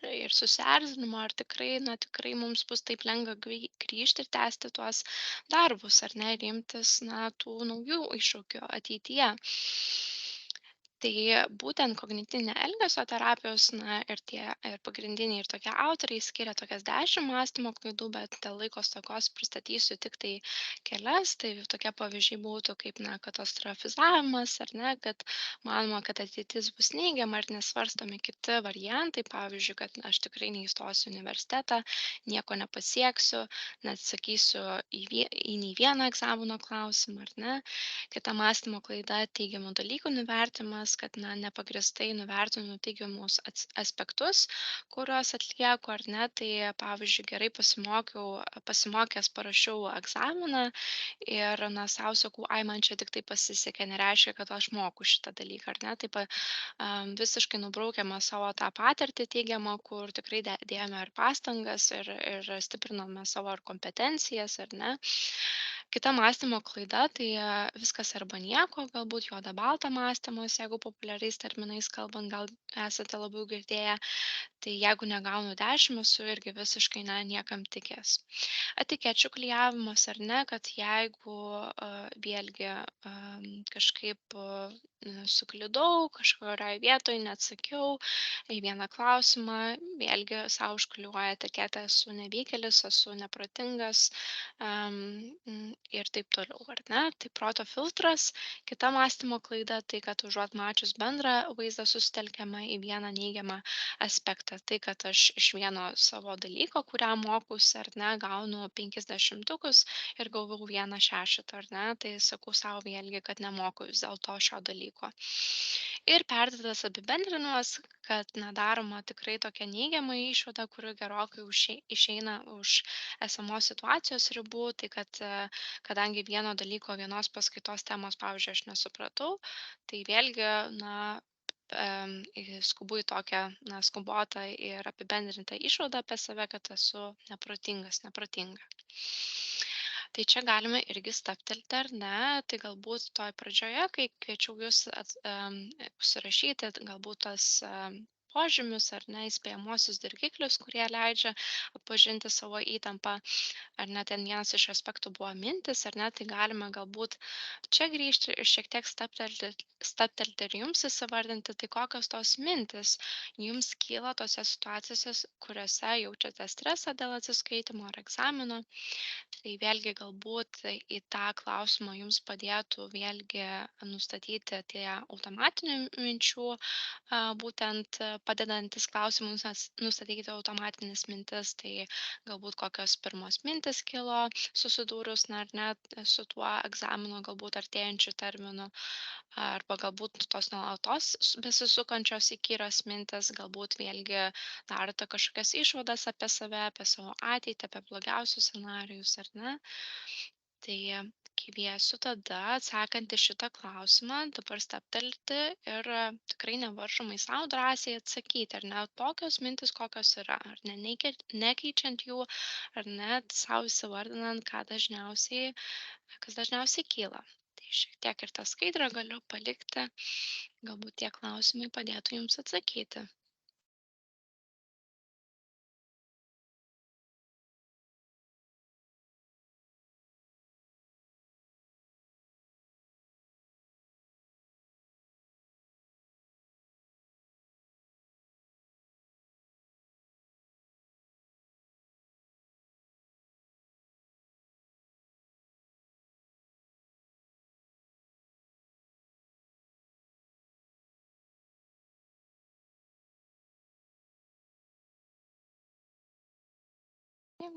ir susierzinimo, ar tikrai, tikrai mums bus taip lengva grįžti ir tęsti tuos darbus, ar ne, ir imtis, tų naujų iššūkių ateityje. Tai būtent kognityvinė elgesio terapijos, ir tie ir pagrindiniai ir tokie autoriai skiria tokias 10 mąstymo klaidų, bet dėl laiko stokos pristatysiu tik tai kelias. Tai tokie pavyzdžiai būtų kaip katastrofizavimas, ar ne, kad manoma, kad ateitis bus neigiama ir nesvarstomi kiti variantai, pavyzdžiui, kad aš tikrai neįstosiu į universitetą, nieko nepasieksiu, neatsakysiu į nei vieną egzamino klausimą, ar ne. Kita mąstymo klaida - teigiamų dalykų nuvertinimas, kad nepagrįstai nuvertinu teigiamus aspektus, kuriuos atlieku, ar ne. Tai pavyzdžiui, gerai pasimokęs parašiau egzaminą ir sau sakau, ai, man čia tik tai pasisekė, nereiškia, kad aš moku šitą dalyką, ar ne. Taip visiškai nubraukiama savo tą patirtį teigiamą, kur tikrai dėjome ir pastangas, ir stiprinome savo ir kompetencijas, ar ne. Kita mąstymo klaida - tai viskas arba nieko, galbūt juoda balta mąstymas, jeigu populiariais terminais kalbant, gal esate labiau girdėję. Tai jeigu negaunu 10, esu irgi visiškai niekam tikęs. Etikečių klijavimas, ar ne, kad jeigu vėlgi kažkaip suklydau, kažkurioj vietoj neatsakiau į vieną klausimą, vėlgi sau užklijuoja etiketę: esu nevykėlis, esu neprotingas, ir taip toliau, ar ne. Tai proto filtras, kita mąstymo klaida - tai kad užuot mačius bendrą vaizdą susitelkiama į vieną neigiamą aspektą. Tai, kad aš iš vieno savo dalyko, kuriam mokausi, ar ne, gaunu 5 dešimtukus ir gavau vieną šešetą, ar ne. Tai sakau sau vėlgi, kad nemoku vis dėlto šio dalyko. Ir perdėtas apibendrinimas, kad daroma tikrai tokia neigiama išvada, kuri gerokai išeina už esamos situacijos ribų. Tai kad kadangi vieno dalyko, vienos paskaitos temos, pavyzdžiui, aš nesupratau, tai vėlgi, skubu į tokią skubotą ir apibendrintą išvadą apie save, kad esu neprotingas, neprotinga. Tai čia galime irgi stabtelti, ar ne. Tai galbūt toj pradžioje, kai kviečiau jūs užsirašyti galbūt tas požymius, ar ne, įspėjamuosius dirgiklius, kurie leidžia atpažinti savo įtampą, ar ne. Ten vienas iš aspektų buvo mintys, ar ne. Tai galima galbūt čia grįžti ir šiek tiek stabtelti ir jums įsivardinti, tai kokios tos mintys jums kyla tose situacijose, kuriuose jaučiate stresą dėl atsiskaitimo ar egzamino. Tai vėlgi galbūt į tą klausimą jums padėtų vėlgi nustatyti tie automatinių minčių, būtent padedantis klausimus nustatyti automatines mintis. Tai galbūt kokios pirmos mintis kilo susidūrus, ar net su tuo egzamino galbūt artėjančiu terminu, arba galbūt tos nuolatos besisukančios įkyrios mintis, galbūt vėlgi darote kažkokias išvadas apie save, apie savo ateitį, apie blogiausius scenarijus, ar ne. Tai Kviesiu tada, atsakant į šitą klausimą, dabar stabtelti ir tikrai nevaržomai sau drąsiai atsakyti, ar ne tokios mintis, kokios yra, ar ne, nekeičiant jų, ar net sau įsivardinant, kas dažniausiai kyla. Tai šiek tiek ir tą skaidrą galiu palikti, galbūt tie klausimai padėtų jums atsakyti.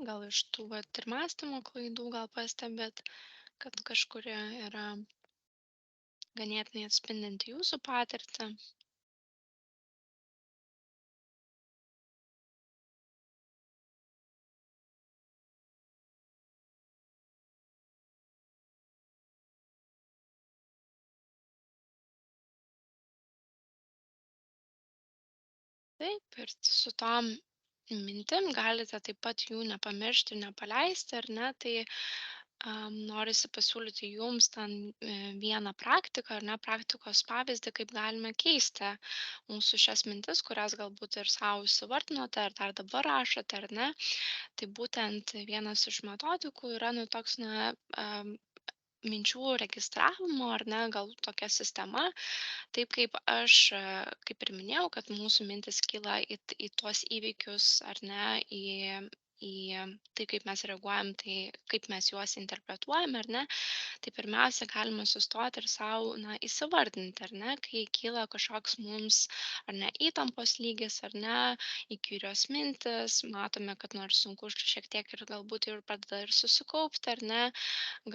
Gal iš tų vat ir mąstymo klaidų gal pastebit, kad kažkuri yra ganėtinai atspindinti jūsų patirtį. Taip, ir su tom mintim galite taip pat jų nepamiršti ir nepaleisti, ar ne? Tai norisi pasiūlyti jums ten vieną praktiką, ar ne, praktikos pavyzdį, kaip galime keisti mūsų šias mintis, kurias galbūt ir savo įsivardinote, ar dar dabar rašote, ar ne. Tai būtent vienas iš metodikų yra, nu, toks, na, minčių registravimo, ar ne, gal tokia sistema, taip kaip aš, kaip ir minėjau, kad mūsų mintys kyla į tuos įvykius, ar ne, į tai, kaip mes reaguojam, tai kaip mes juos interpretuojam, ar ne, tai pirmiausia galima sustoti ir sau, na, įsivardinti, ar ne, kai kyla kažkoks mums, ar ne, įtampos lygis, ar ne, įkyrios mintis, matome, kad nors sunku šiek tiek ir galbūt ir pradeda ir susikaupti, ar ne,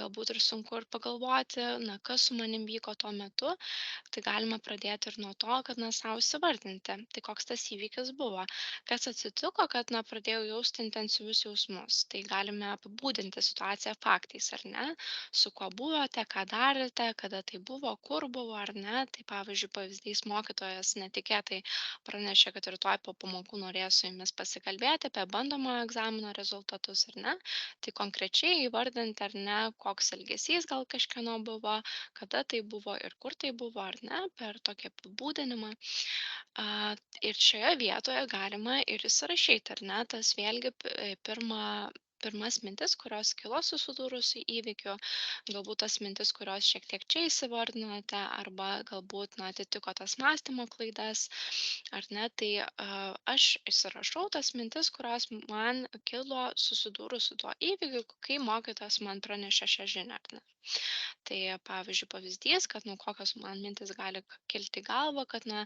galbūt ir sunku ir pagalvoti, na, kas su manim vyko tuo metu, tai galima pradėti ir nuo to, kad, na, sau įsivardinti, tai koks tas įvykis buvo, kas atsitiko, kad, na, pradėjau jausti intensyvius jausmus. Tai galime apibūdinti situaciją faktais, ar ne, su kuo buvote, ką darėte, kada tai buvo, kur buvo, ar ne. Tai pavyzdžiui, pavyzdys mokytojas netikėtai pranešė, kad rytoj po pamokų norės su jumis pasikalbėti apie bandomojo egzamino rezultatus, ar ne. Tai konkrečiai įvardinti, ar ne, koks elgesys gal kažkieno buvo, kada tai buvo ir kur tai buvo, ar ne, per tokį apibūdinimą. A, ir šioje vietoje galima ir įsirašyti, ar ne, tas vėlgi pirmas mintis, kurios kilo susidūrus su įvykiu, galbūt tas mintis, kurios šiek tiek čia įsivardinote, arba galbūt, na, atitiko tas mąstymo klaidas, ar ne, tai aš įsirašau tas mintis, kurios man kilo susidūrus su tuo įvykiu, kai mokytojas man pranešė šią žinią, ar ne. Tai pavyzdžiui, pavyzdys, kad, nu, kokios man mintis gali kilti į galvą, kad, na,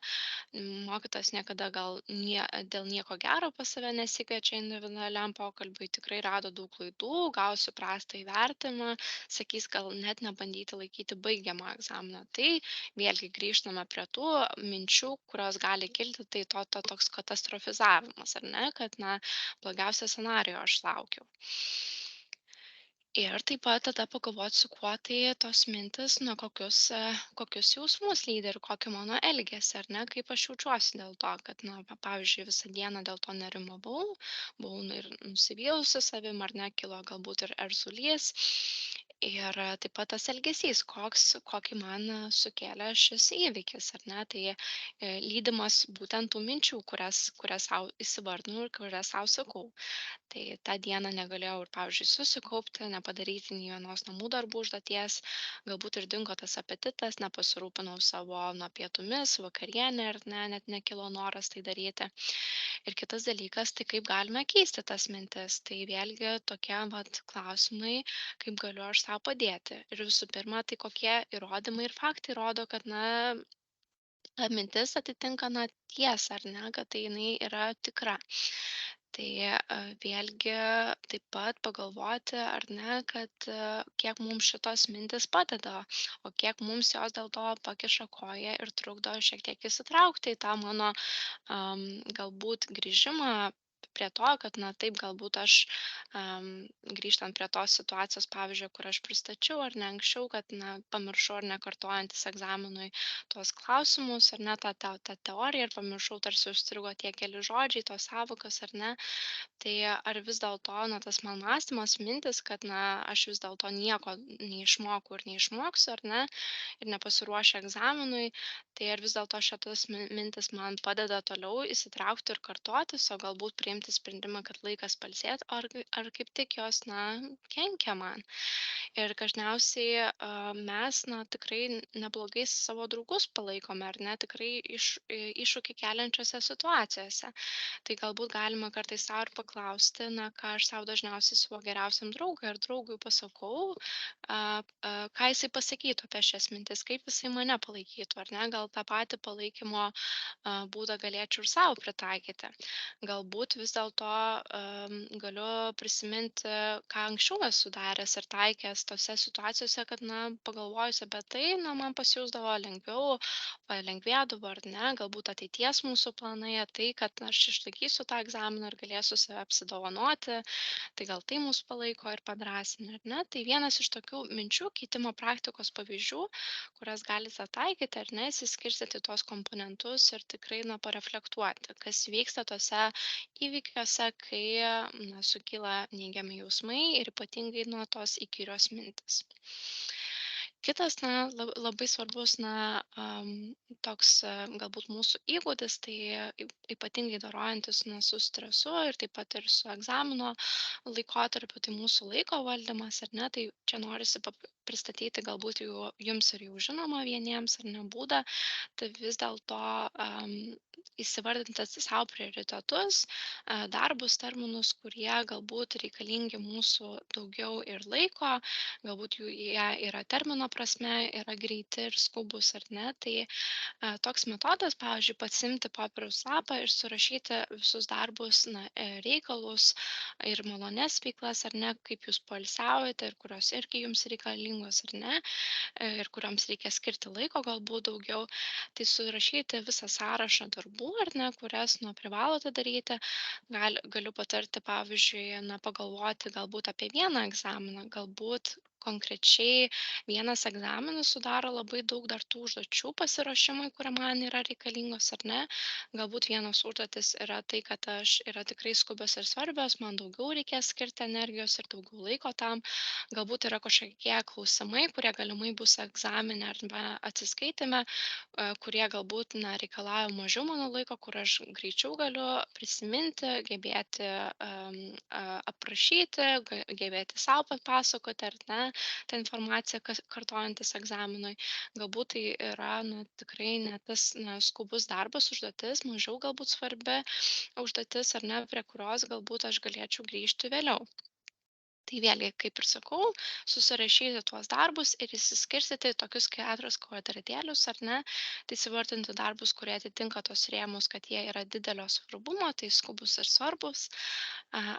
mokytojas niekada gal dėl nieko gero pas save nesikviečia individualiam pokalbiui, tikrai rado daug klaidų, gausiu prastą įvertinimą, sakys, gal net nebandyti laikyti baigiamą egzaminą. Tai vėlgi grįžtame prie tų minčių, kurios gali kilti, tai toks katastrofizavimas, ar ne, kad, na, blogiausią scenarijų aš laukiau. Ir taip pat tada pagalvot, su kuo tai tos mintys, na, kokius jausmus lydi ir kokį mano elgesį, ar ne, kaip aš jaučiuosi dėl to, kad, na, pavyzdžiui, visą dieną dėl to nerimavau, buvau ir nusivylusi savim, ar ne, kilo galbūt ir erzulys. Ir taip pat tas elgesys, kokį man sukėlė šis įvykis, ar ne, tai lydimas būtent tų minčių, kurias sau įsivardinu ir kurias sau sakau. Tai tą dieną negalėjau ir, pavyzdžiui, susikaupti, nepadaryti nei vienos namų darbų užduoties, galbūt ir dingo tas apetitas, nepasirūpinau savo, na, pietumis, vakarienę ir ne, net nekilo noras tai daryti. Ir kitas dalykas, tai kaip galime keisti tas mintis. Tai vėlgi tokie vat klausimai, kaip galiu aš sau padėti. Ir visų pirma, tai kokie įrodymai ir faktai rodo, kad, na, ta mintis atitinka, na, tiesą, ar ne, kad tai jinai yra tikra. Tai vėlgi taip pat pagalvoti, ar ne, kad kiek mums šitos mintis padeda, o kiek mums jos dėl to pakiša koją ir trukdo šiek tiek įsitraukti į tą mano galbūt grįžimą prie to, kad, na taip, galbūt aš, grįžtant prie tos situacijos, pavyzdžiui, kur aš pristačiau ar ne anksčiau, kad, na, pamiršau ar nekartojantis egzaminui tuos klausimus, ar ne, tą teoriją ir pamiršau, tarsi užstrigo tie keli žodžiai, tos sąvokos, ar ne. Tai ar vis dėlto, na, tas man mąstymas, mintis, kad, na, aš vis dėlto nieko neišmokau ir neišmoksiu, ar ne, ir nepasiruošiu egzaminui, tai ar vis dėlto šitas mintis man padeda toliau įsitraukti ir kartotis, o galbūt priimti sprendimą, kad laikas pailsėti, ar kaip tik jos, na, kenkia man. Ir dažniausiai mes, na, tikrai neblogai savo draugus palaikome, ar ne, tikrai iššūkį keliančiose situacijose. Tai galbūt galima kartais sau ir paklausti, na, ką aš sau dažniausiai savo geriausiam draugui ar draugui pasakau, ką jisai pasakytų apie šias mintis, kaip jisai mane palaikytų, ar ne, gal tą patį palaikymo būdą galėčiau ir savo pritaikyti. Galbūt vis dėlto galiu prisiminti, ką anksčiau esu daręs ir taikęs tose situacijose, kad, na, pagalvojus apie tai, na, man pasijausdavo lengviau, palengvėdavo ar ne, galbūt ateities mūsų planai, tai, kad aš išlaikysiu tą egzaminą ir galėsiu save apsidovanoti, tai gal tai mus palaiko ir padrąsina, ar ne. Tai vienas iš tokių minčių keitimo praktikos pavyzdžių, kurias galite taikyti, ar ne, išsiskirstyti tuos komponentus ir tikrai, na, pareflektuoti, kas vyksta tose įvykiuose, kai, na, sukyla neigiami jausmai ir ypatingai nuo tos įkyrios mintis. Kitas, na, labai svarbus, na, toks galbūt mūsų įgūdis, tai ypatingai dorojantis, na, su stresu ir taip pat ir su egzamino laikotarpiu, tai mūsų laiko valdymas, ar ne, tai čia norisi pristatyti galbūt jau jums ir jau žinoma vieniems ar ne būdą, tai vis dėlto įsivardinti savo prioritetus, darbus, terminus, kurie galbūt reikalingi mūsų daugiau ir laiko, galbūt jie yra termino prasme, yra greiti ir skubus ar ne. Tai toks metodas, pavyzdžiui, pasiimti popieriaus lapą ir surašyti visus darbus, na, reikalus ir malones veiklas, ar ne, kaip jūs poilsiaujate ir kurios irgi jums reikalingos, ar ne, ir kurioms reikia skirti laiko galbūt daugiau. Tai surašyti visą sąrašą darbų, ar ne, kurias, na, privalote daryti. Galiu patarti, pavyzdžiui, na, pagalvoti galbūt apie vieną egzaminą, galbūt konkrečiai vienas egzaminas sudaro labai daug dar tų užduočių pasiruošimui, kurie man yra reikalingos, ar ne. Galbūt vienos užduotis yra tai, kad aš yra tikrai skubios ir svarbios, man daugiau reikės skirti energijos ir daugiau laiko tam. Galbūt yra kažkokie klausimai, kurie galimai bus egzamine arba atsiskaitime, kurie galbūt, na, reikalauja mažiau mano laiko, kur aš greičiau galiu prisiminti, gebėti aprašyti, gebėti sau papasakoti, ar ne, tą informaciją, kartojantis egzaminui. Galbūt tai yra, na, tikrai ne tas, na, skubus darbas, užduotis, mažiau galbūt svarbi užduotis, ar ne, prie kurios galbūt aš galėčiau grįžti vėliau. Tai vėlgi, kaip ir sakau, susirašyti tuos darbus ir išsiskirstyti į tokius 4 kvadratėlius, ar ne, tai įsivardinti darbus, kurie atitinka tos rėmus, kad jie yra didelio svarbumo, tai skubus ir svarbus.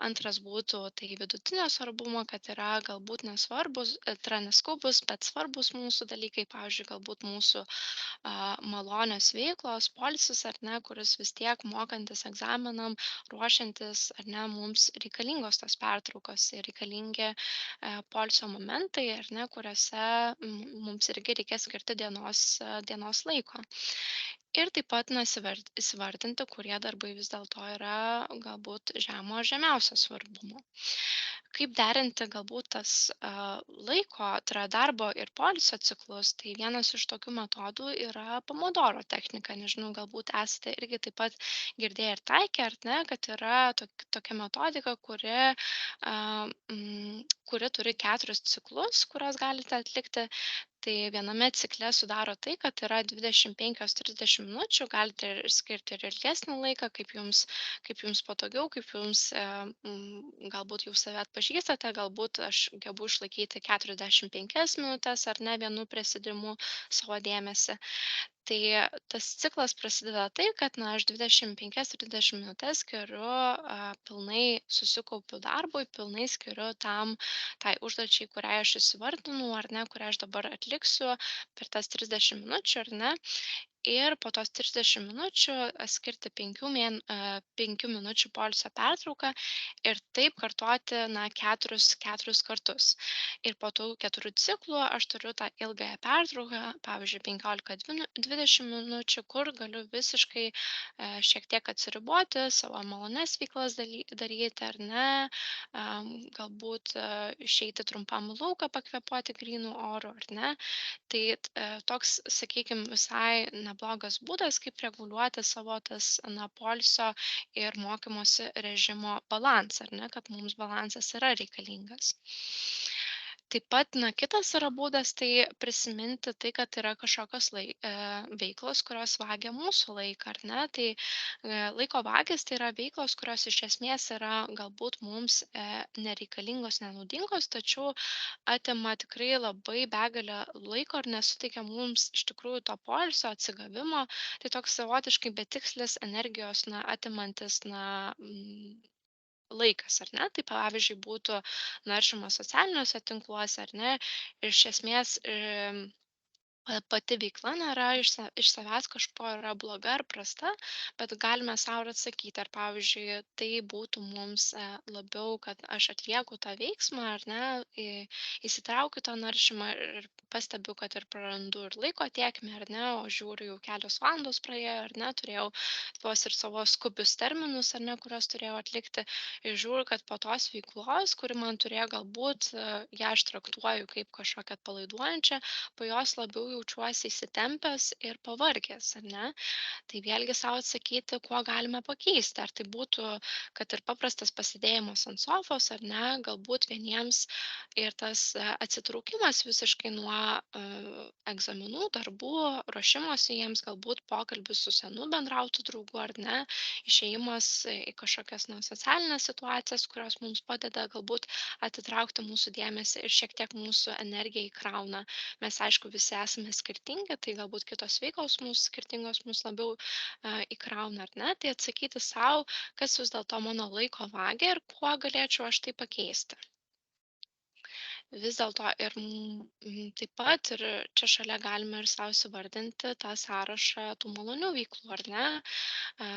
Antras būtų tai vidutinio svarbumo, kad yra galbūt nesvarbus, tai yra neskubus, bet svarbus mūsų dalykai, pavyzdžiui, galbūt mūsų malonios veiklos, poilsis, ar ne, kuris vis tiek mokantis egzaminam, ruošiantis, ar ne, mums reikalingos tos pertraukos ir reikalingi poilsio momentai, ar ne, kuriuose mums irgi reikia skirti dienos laiko. Ir taip pat, na, įsivardinti, kurie darbai vis dėlto yra galbūt žemo ar žemiausio svarbumo. Kaip derinti galbūt tas laiko, tai yra darbo ir poilsio ciklus, tai vienas iš tokių metodų yra pomodoro technika. Nežinau, galbūt esate irgi taip pat girdėję ir taikę, ar ne, kad yra tokia metodika, kuri turi 4 ciklus, kuriuos galite atlikti. Tai viename cikle sudaro tai, kad yra 25-30 minučių, galite ir skirti ir ilgesnį laiką, kaip jums patogiau, kaip jums galbūt jau save atpažįstate, galbūt aš gebu išlaikyti 45 minutes ar ne vienu prisėdimu savo dėmesį. Tai tas ciklas prasideda taip, kad, na, aš 25-30 minutes skiriu, pilnai susikaupiu darbui, pilnai skiriu tai užduočiai, kurią aš įsivardinau, ar ne, kurią aš dabar atliksiu per tas 30 minučių, ar ne. ir po tos 30 minučių skirti 5 minučių poilsio pertrauką ir taip kartoti, na, keturis kartus. Ir po tų 4 ciklų aš turiu tą ilgąją pertrauką, pavyzdžiui, 15-20 minučių, kur galiu visiškai šiek tiek atsiriboti, savo malones veiklas daryti ar ne, galbūt išeiti trumpam į lauką, pakvėpuoti grynų orų ar ne. Tai toks, sakykim, visai neblogas būdas, kaip reguliuoti savo tas, na, poilsio ir mokymosi režimo balansą, ar ne, kad mums balansas yra reikalingas. Taip pat, na, kitas yra būdas, tai prisiminti tai, kad yra kažkokios veiklos, kurios vagia mūsų laiką, ar ne. Tai laiko vagis tai yra veiklos, kurios iš esmės yra galbūt mums nereikalingos, nenaudingos, tačiau atima tikrai labai begalę laiko ir nesuteikia mums iš tikrųjų to poilsio, atsigavimo. Tai toks savotiškai betikslis energijos, na, atimantis, na, laikas, ar ne? Tai pavyzdžiui būtų naršymas socialiniuose tinkluose, ar ne? Iš esmės, pati veikla nėra iš savęs kažkuo yra bloga ar prasta, bet galime sau ir atsakyti, ar pavyzdžiui tai būtų mums labiau, kad aš atlieku tą veiksmą, ar ne, įsitraukiu tą naršymą ir pastebiu, kad ir prarandu ir laiko tiekmę, ar ne, o žiūriu jau kelios valandos praėjo, ar ne, turėjau tuos ir savo skubius terminus, ar ne, kuriuos turėjau atlikti, ir žiūriu, kad po tos veiklos, kuri man turėjo galbūt, ją aš traktuoju kaip kažkokią atpalaiduojančią, po jos labiau jaučiuosi įsitempęs ir pavargęs, ar ne? Tai vėlgi sau atsakyti, kuo galime pakeisti. Ar tai būtų, kad ir paprastas pasidėjimas ant sofos, ar ne, galbūt vieniems ir tas atsitraukimas visiškai nuo egzaminų, darbų, ruošimosi jiems, galbūt pokalbis su senu bendrautų draugu, ar ne, išėjimas į kažkokias na, socialinės situacijas, kurios mums padeda galbūt atitraukti mūsų dėmesį ir šiek tiek mūsų energiją įkrauna. Mes, aišku, visi esame skirtingi, tai galbūt kitos veiklos mūsų skirtingos mus labiau įkrauna, ar ne? Tai atsakyti sau, kas vis dėlto mano laiko vagia ir kuo galėčiau aš tai pakeisti. Vis dėlto ir taip pat ir čia šalia galime ir sau įsivardinti tą sąrašą tų malonių veiklų, ar ne? A,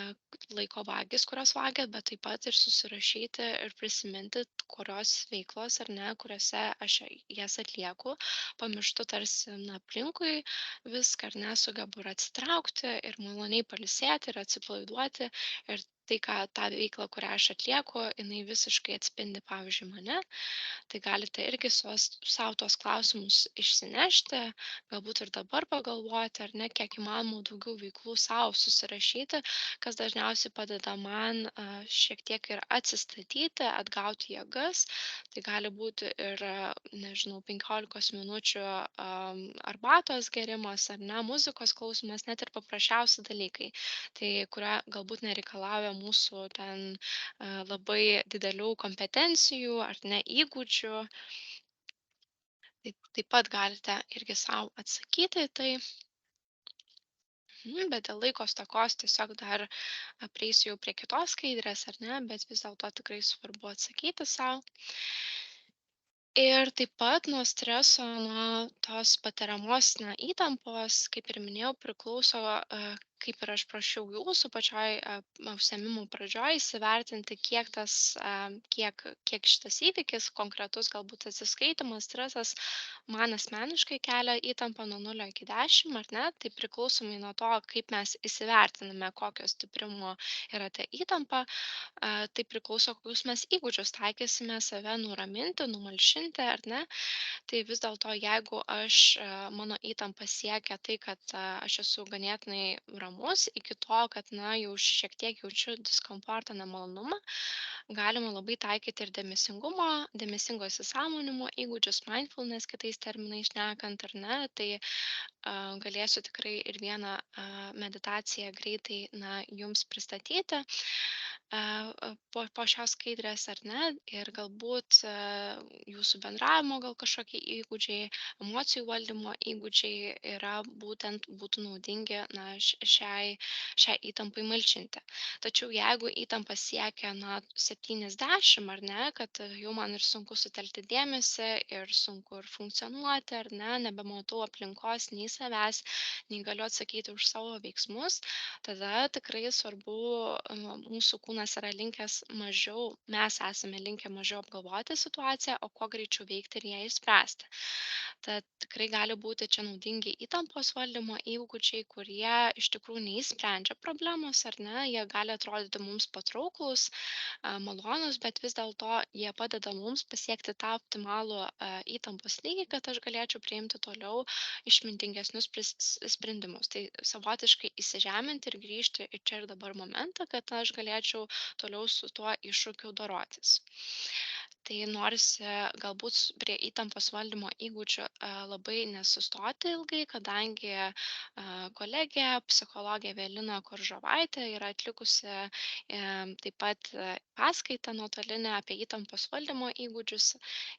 laiko vagis, kurios vagia, bet taip pat ir susirašyti ir prisiminti, kurios veiklos, ar ne, kuriuose aš jas atlieku, pamirštu tarsi, na, aplinkui viską, ar ne, sugebu ir atsitraukti, ir maloniai pailsėti, ir atsipalaiduoti. Ir tai, ką tą veiklą, kurią aš atlieku, jinai visiškai atspindi, pavyzdžiui, mane. Tai galite irgi sau tuos klausimus išsinešti, galbūt ir dabar pagalvoti, ar ne, kiek įmanoma daugiau veiklų sau susirašyti, kas dažniausiai padeda man šiek tiek ir atsistatyti, atgauti jėgas. Tai gali būti ir, nežinau, 15 minučių arbatos gerimas, ar ne, muzikos klausimas, net ir paprasčiausi dalykai, tai kurie galbūt nereikalauja mūsų ten labai didelių kompetencijų ar ne įgūdžių. Taip pat galite irgi sau atsakyti į tai. Bet dėl laiko stokos tiesiog dar prieisiu jau prie kitos skaidrės, ar ne, bet vis dėlto tikrai svarbu atsakyti sau. Ir taip pat nuo streso, nuo tos patiriamos na, įtampos, kaip ir minėjau, priklauso, kaip ir aš prašiau jūsų pačioj užsiėmimų pradžioj, įsivertinti, kiek šitas įvykis, konkretus galbūt atsiskaitimas, stresas, man asmeniškai kelia įtampą nuo 0 iki 10, ar ne? Tai priklausomai nuo to, kaip mes įsivertiname, kokio stiprimo yra ta įtampa, tai priklauso, kokius mes įgūdžius taikysime save nuraminti, numalšinti, ar ne. Tai vis dėlto, jeigu mano įtampa siekia tai, kad aš esu ganėtinai ramus, iki to, kad, na, jau šiek tiek jaučiu diskomfortą, nemalonumą, galima labai taikyti ir dėmesingo įsisąmonimo įgūdžius, mindfulness kitais terminais šnekant, ar ne. Tai galėsiu tikrai ir vieną meditaciją greitai, na, jums pristatyti. po šios skaidrės ar ne, ir galbūt jūsų bendravimo gal kažkokie įgūdžiai, emocijų valdymo įgūdžiai yra būtent būtų naudingi na, šiai įtampai malšinti. Tačiau jeigu įtampa siekia na, 70 ar ne, kad jau man ir sunku sutelkti dėmesį, ir sunku ir funkcionuoti, ar ne, nebematau aplinkos, nei savęs, nei galiu atsakyti už savo veiksmus, tada tikrai svarbu, mūsų kūnas yra linkęs mažiau mes esame linkę mažiau apgalvoti situaciją, o kuo greičiau veikti ir ją išspręsti. Tad tikrai gali būti čia naudingi įtampos valdymo įgūdžiai, kurie iš tikrųjų neįsprendžia problemos, ar ne, jie gali atrodyti mums patrauklūs, malonūs, bet vis dėlto jie padeda mums pasiekti tą optimalų įtampos lygį, kad aš galėčiau priimti toliau išmintingesnius sprendimus. Tai savotiškai įsižeminti ir grįžti į čia ir dabar momentą, kad aš galėčiau toliau su tuo iššūkiu dorotis. Tai norisi galbūt prie įtampos valdymo įgūdžių labai nesustoti ilgai, kadangi kolegė, psichologė Evelina Koržovaitė yra atlikusi taip pat paskaitą nuotolinę apie įtampos valdymo įgūdžius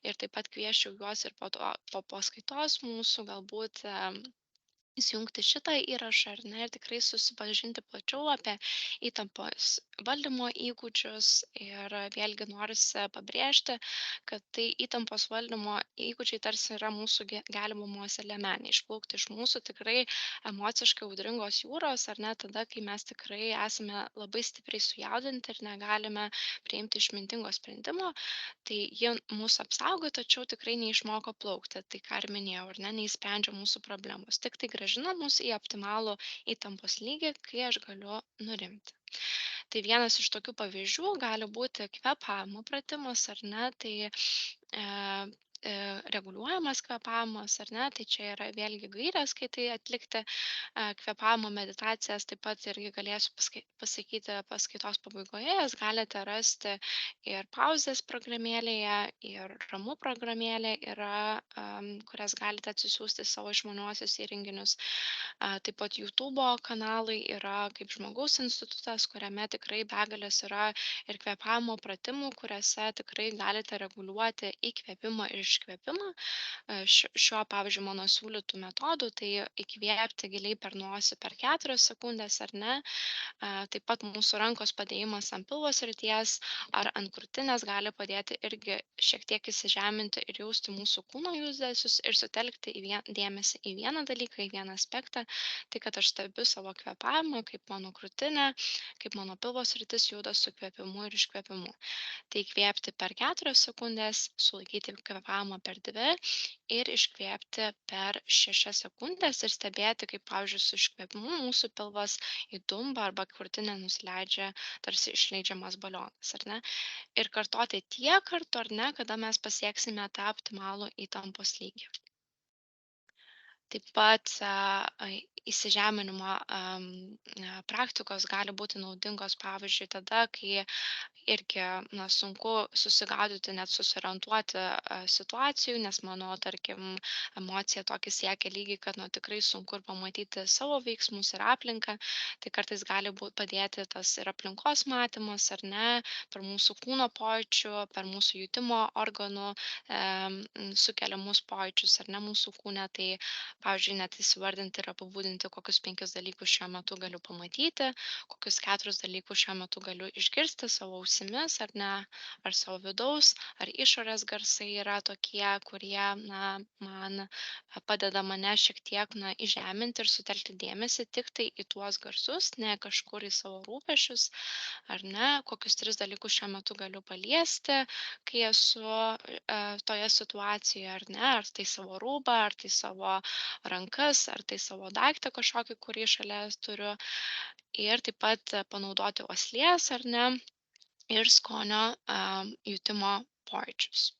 ir taip pat kviesčiau juos ir po paskaitos mūsų galbūt įsijungti šitą įrašą ar ne, ir tikrai susipažinti plačiau apie įtampos valdymo įgūdžius. Ir vėlgi norisi pabrėžti, kad tai įtampos valdymo įgūdžiai tarsi yra mūsų gelbėjimosi liemenė. Išplaukti iš mūsų tikrai emociškai audringos jūros, ar ne, tada, kai mes tikrai esame labai stipriai sujaudinti ir negalime priimti išmintingo sprendimo, tai ji mus apsaugo, tačiau tikrai neišmoko plaukti. Tai ką ir minėjau, ar ne, neįsprendžia mūsų problemos. Tik tai grąžina mus į optimalų įtampos lygį, kai aš galiu nurimti. Tai vienas iš tokių pavyzdžių gali būti kvėpavimo pratimas, ar ne, tai reguliuojamas kvėpavimas, ar ne, tai čia yra vėlgi gairės, kai tai atlikti kvėpavimo meditacijas, taip pat irgi galėsiu pasakyti paskaitos pabaigoje, jas galite rasti ir pauzės programėlėje, ir ramų programėlė yra, kurias galite atsisiųsti savo išmaniuosius įrenginius. Taip pat YouTube kanalai yra kaip žmogaus institutas, kuriame tikrai begalės yra ir kvėpavimo pratimų, kuriuose tikrai galite reguliuoti įkvėpimą ir iškvėpimą. Šiuo, pavyzdžiui, mano siūlytų metodų, tai įkvėpti giliai per nosį per 4 sekundes ar ne. Taip pat mūsų rankos padėjimas ant pilvo srities ar ant krūtinės gali padėti irgi šiek tiek įsižeminti ir jausti mūsų kūno judesius ir sutelkti dėmesį į vieną dalyką, į vieną aspektą. Tai, kad aš stebiu savo kvėpavimą, kaip mano krūtinė, kaip mano pilvo sritis juda su kvėpimu ir iškvėpimu. Tai įkvėpti per 4 sekundes, sulaikyti kvėpavimą per 2 ir iškvėpti per 6 sekundes ir stebėti, kaip, pavyzdžiui, su iškvėpimu mūsų pilvas įdumba arba krūtinė nusileidžia, tarsi išleidžiamas balionas, ar ne? Ir kartoti tiek kartų, ar ne, kada mes pasieksime tą optimalų įtampos lygį. Taip pat įsižeminimo praktikos gali būti naudingos, pavyzdžiui, tada, kai irgi na, sunku susigaudyti, net susiorientuoti situacijų, nes mano, tarkim, emocija tokį siekia lygiai, kad nu, tikrai sunku ir pamatyti savo veiksmus ir aplinką. Tai kartais gali padėti tas ir aplinkos matymas, ar ne, per mūsų kūno pojūčių, per mūsų jutimo organų sukeliamus pojūčius, ar ne, mūsų kūne. Tai pavyzdžiui, net įsivardinti ir apibūdinti, kokius 5 dalykus šiuo metu galiu pamatyti, kokius 4 dalykus šiuo metu galiu išgirsti savo ausimis, ar ne, ar savo vidaus, ar išorės garsai yra tokie, kurie na, man padeda mane šiek tiek na, įžeminti ir sutelkti dėmesį tik tai į tuos garsus, ne kažkur į savo rūpešius, ar ne, kokius 3 dalykus šiuo metu galiu paliesti, kai esu toje situacijoje, ar ne, ar tai savo rūbą, ar tai savo rankas, ar tai savo daiktą kažkokį, kurį šalia turiu. Ir taip pat panaudoti uoslės ar ne ir skonio jutimo pojūčius.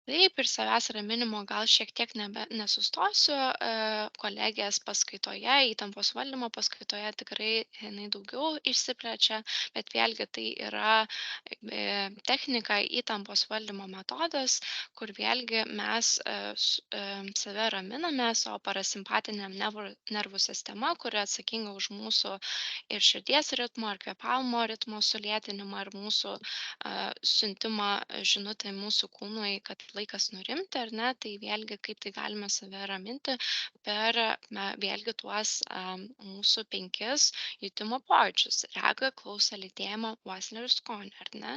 Taip, ir savęs raminimo gal šiek tiek nesustosiu. Kolegės paskaitoje, įtampos valdymo paskaitoje tikrai jinai daugiau išsiplečia, bet vėlgi tai yra technika, įtampos valdymo metodas, kur vėlgi mes save raminame, savo parasimpatiniam nervų sistema, kuri atsakinga už mūsų ir širdies ritmo, ir kvėpavimo ritmo sulėtinimą, ir mūsų siuntimą žinutę mūsų kūnui, kad laikas nurimti ar ne, tai vėlgi kaip tai galime save raminti per vėlgi tuos mūsų 5 jutimo pojūčius: regą, klausą, lytėjimą, uoslę ir skonį, ar ne?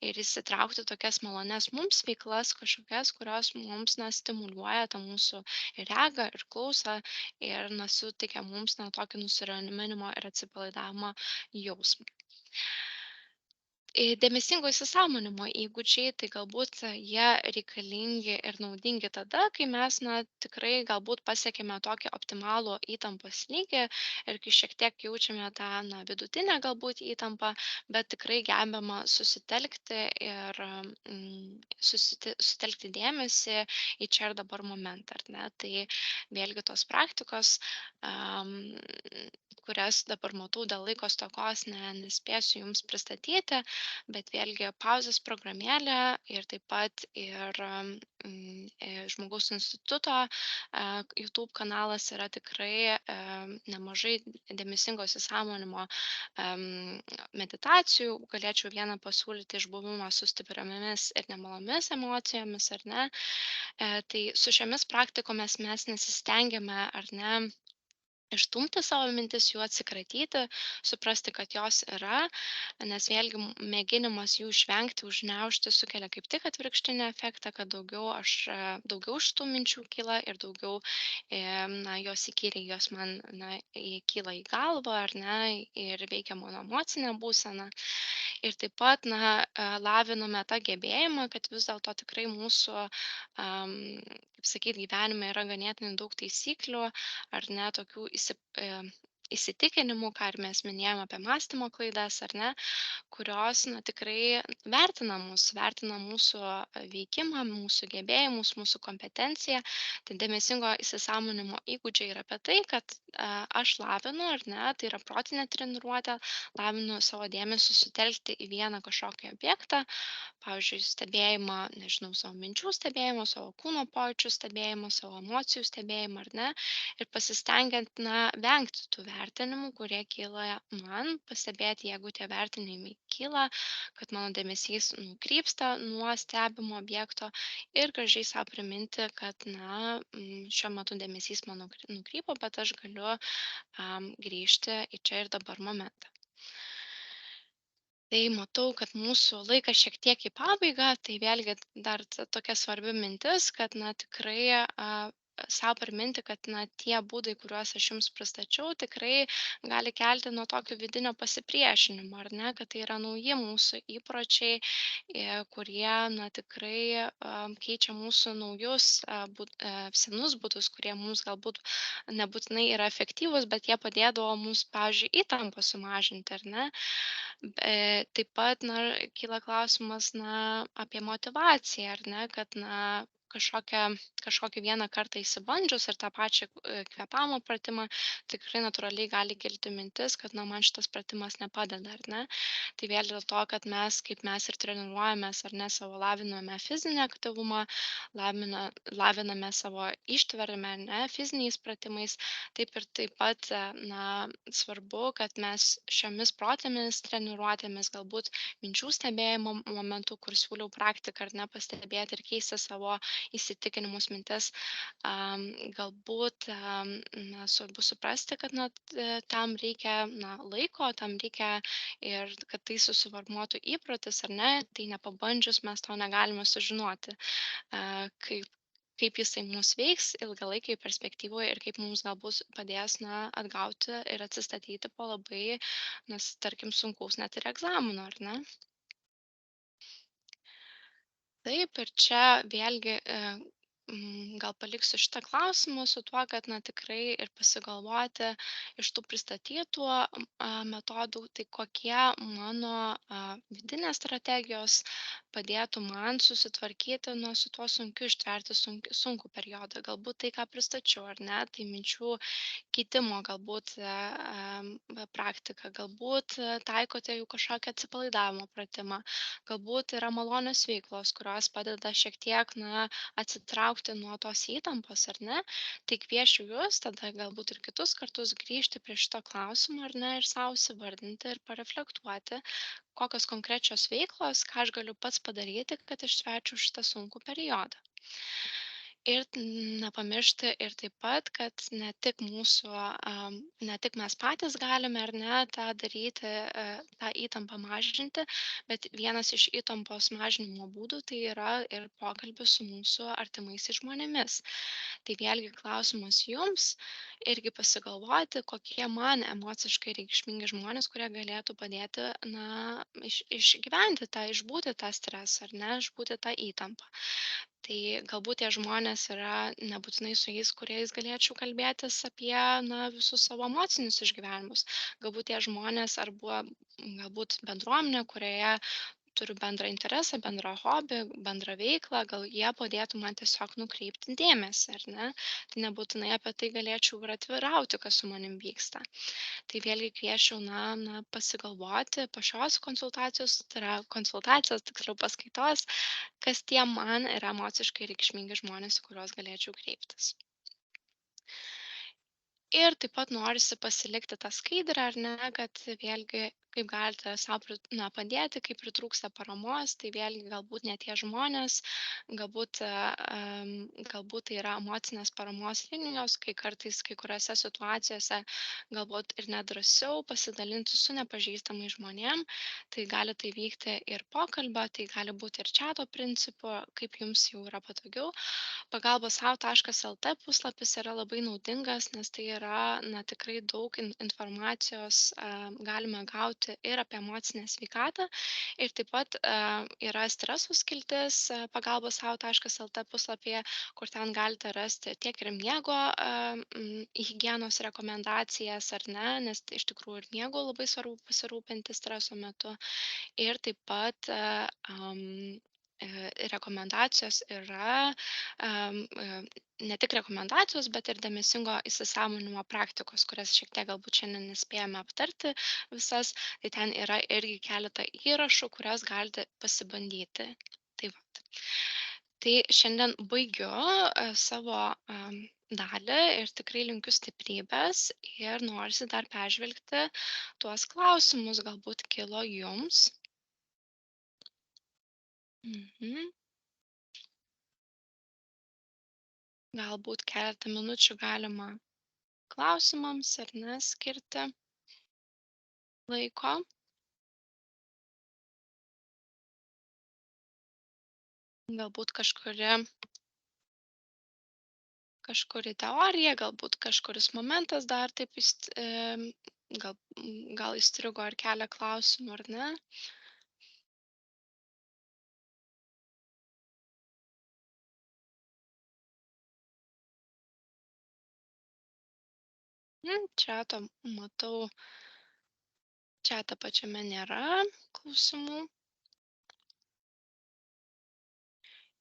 Ir įsitraukti tokias malonias mums veiklas, kažkokias, kurios mums stimuliuoja tą mūsų ir regą, ir klausą, ir suteikia mums tokį nusiraminimo ir atsipalaidavimo jausmą. Dėmesingo įsisąmonimo įgūdžiai, tai galbūt jie reikalingi ir naudingi tada, kai mes tikrai galbūt pasiekėme tokį optimalų įtampos lygį ir kai šiek tiek jaučiame tą vidutinę galbūt įtampą, bet tikrai gebama susitelkti ir sutelkti dėmesį į čia ir dabar momentą, ar ne? Tai vėlgi tos praktikos, am, kurias dabar matau dėl laiko stokos, nespėsiu jums pristatyti, bet vėlgi pauzės programėlė ir taip pat ir Žmogaus instituto YouTube kanalas yra tikrai nemažai dėmesingo įsisąmonimo meditacijų. Galėčiau vieną pasiūlyti: išbuvimą su stipriomis ir nemalomis emocijomis, ar ne. Tai su šiomis praktikomis mes nesistengiame, ar ne, išstumti savo mintis, jų atsikratyti, suprasti, kad jos yra, nes vėlgi mėginimas jų išvengti, užgniaužti sukelia kaip tik atvirkštinį efektą, kad daugiau šitų minčių kyla ir daugiau, jos įkyriai, jos man, kyla į galvą, ar ne, ir veikia mano emocinę būseną. Ir taip pat, laviname tą gebėjimą, kad vis dėlto tikrai mūsų, kaip sakyt, gyvenime yra ganėtinai daug taisyklių, ar ne, tokių įsitikinimų, ką ir mes minėjome apie mąstymo klaidas, ar ne, kurios tikrai vertina mūsų veikimą, mūsų gebėjimus, mūsų kompetenciją. Tai dėmesingo įsisąmonimo įgūdžiai yra apie tai, kad aš lavinu, ar ne, tai yra protinė treniruotė, lavinu savo dėmesį sutelkti į vieną kažkokį objektą, pavyzdžiui, stebėjimą, nežinau, savo minčių stebėjimą, savo kūno pojūčių stebėjimą, savo emocijų stebėjimą, ar ne, ir pasistengiant, vengti tų vertinimų, kurie kyla man, pastebėti, jeigu tie vertinimai kyla, kad mano dėmesys nukrypsta nuo stebimo objekto, ir gražiai sau priminti, kad, šiuo metu dėmesys mano nukrypo, bet aš galiu grįžti į čia ir dabar momentą. Tai matau, kad mūsų laikas šiek tiek į pabaigą, tai vėlgi dar tokia svarbi mintis, kad tikrai sau priminti, kad tie būdai, kuriuos aš jums pristačiau, tikrai gali kelti nuo tokio vidinio pasipriešinimo, ar ne, kad tai yra nauji mūsų įpročiai, kurie tikrai keičia mūsų naujus senus būdus, kurie mums galbūt nebūtinai yra efektyvūs, bet jie padėdavo mums, pavyzdžiui, įtampą sumažinti, ar ne. Taip pat, kyla klausimas, apie motyvaciją, ar ne, kad, kažkokį vieną kartą išsibandžius ir tą pačią kvėpavimo pratimą, tikrai natūraliai gali kilti mintis, kad, man šitas pratimas nepadeda, ar ne. Tai vėl dėl to, kad kaip mes ir treniruojamės, ar ne, laviname fizinį aktyvumą, laviname savo ištvermę, ar ne, fiziniais pratimais, taip pat, svarbu, kad mes šiomis protėmis treniruotėmis, galbūt minčių stebėjimo momentu, kur siūliau praktiką, ar ne, pastebėti ir keisti savo įsitikinimus, mintis, galbūt, svarbu suprasti, kad, tam reikia, laiko, tam reikia ir kad tai susiformuotų įprotis, ar ne, tai nepabandžius mes to negalime sužinoti, kaip jisai mus veiks ilgalaikėj perspektyvoj ir kaip mums galbūt padės, atgauti ir atsistatyti po labai, tarkim, sunkaus net ir egzamino, ar ne? Taip, ir čia vėlgi gal paliksiu šitą klausimą su tuo, kad, na, tikrai ir pasigalvoti iš tų pristatytų metodų, tai kokie mano vidinės strategijos padėtų man susitvarkyti, na, su tuo sunkiu ištverti sunkų periodą. Galbūt tai, ką pristačiau, ar ne, tai minčių keitimo galbūt praktika, galbūt taikote jau kažkokį atsipalaidavimo pratimą, galbūt yra malonios veiklos, kurios padeda šiek tiek, na, atsitraukti nuo tos įtampos, ar ne, tai kviečiu jūs tada galbūt ir kitus kartus grįžti prie šito klausimo, ar ne, ir sau įsivardinti ir pareflektuoti, kokios konkrečios veiklos, ką aš galiu pats padaryti, kad ištverčiau šitą sunkų periodą. Ir nepamiršti ir taip pat, kad ne tik mes patys galime ar ne tą daryti, tą įtampą mažinti, bet vienas iš įtampos mažinimo būdų tai yra ir pokalbis su mūsų artimaisiais žmonėmis. Tai vėlgi klausimas jums irgi pasigalvoti, kokie man emociškai reikšmingi žmonės, kurie galėtų padėti, na, išgyventi tą, išbūti tą stresą, ar ne, išbūti tą įtampą. Tai galbūt tie žmonės yra nebūtinai su jais, kuriais galėčiau kalbėtis apie, na, visus savo emocinius išgyvenimus. Galbūt tie žmonės arba galbūt bendruomenė, kurioje turiu bendrą interesą, bendrą hobį, bendrą veiklą, gal jie padėtų man tiesiog nukreipti dėmesį, ar ne? Tai nebūtinai apie tai galėčiau ir atvirauti, kas su manim vyksta. Tai vėlgi kviesčiau, na, pasigalvoti po šios konsultacijos, tai yra konsultacijos, tiksliau paskaitos, kas tie man yra emociškai reikšmingi žmonės, į kuriuos galėčiau kreiptis. Ir taip pat norisi pasilikti tą skaidrę, ar ne, kad vėlgi kaip galite sau padėti, kai pritrūksta paramos, tai vėlgi galbūt ne tie žmonės, galbūt tai yra emocinės paramos linijos, kai kartais kai kuriuose situacijose galbūt ir nedrąsiau pasidalinti su nepažįstamais žmonėm, tai gali tai vykti ir pokalbio, tai gali būti ir čiato principu, kaip jums jau yra patogiau. Pagalbos sau.lt puslapis yra labai naudingas, nes tai yra, na, tikrai daug informacijos galime gauti ir apie emocinę sveikatą. Ir taip pat yra streso skiltis pagalbos sau.lt puslapyje, kur ten galite rasti tiek ir miego higienos rekomendacijas, ar ne, nes iš tikrųjų ir miego labai svarbu pasirūpinti streso metu. Ir taip pat rekomendacijos yra ne tik rekomendacijos, bet ir dėmesingo įsisąmoninimo praktikos, kurias šiek tiek galbūt šiandien nespėjome aptarti visas, tai ten yra irgi keletą įrašų, kurias galite pasibandyti. Tai vat. Tai šiandien baigiu savo dalį ir tikrai linkiu stiprybės ir norisi dar peržvelgti tuos klausimus, galbūt kilo jums. Mhm. Galbūt keletą minučių galima klausimams ar ne skirti laiko. Galbūt kažkuri teorija, galbūt kažkuris momentas dar taip gal, gal įstrigo ar kelia klausimų, ar ne. Čiato matau, čiato pačiame nėra klausimų.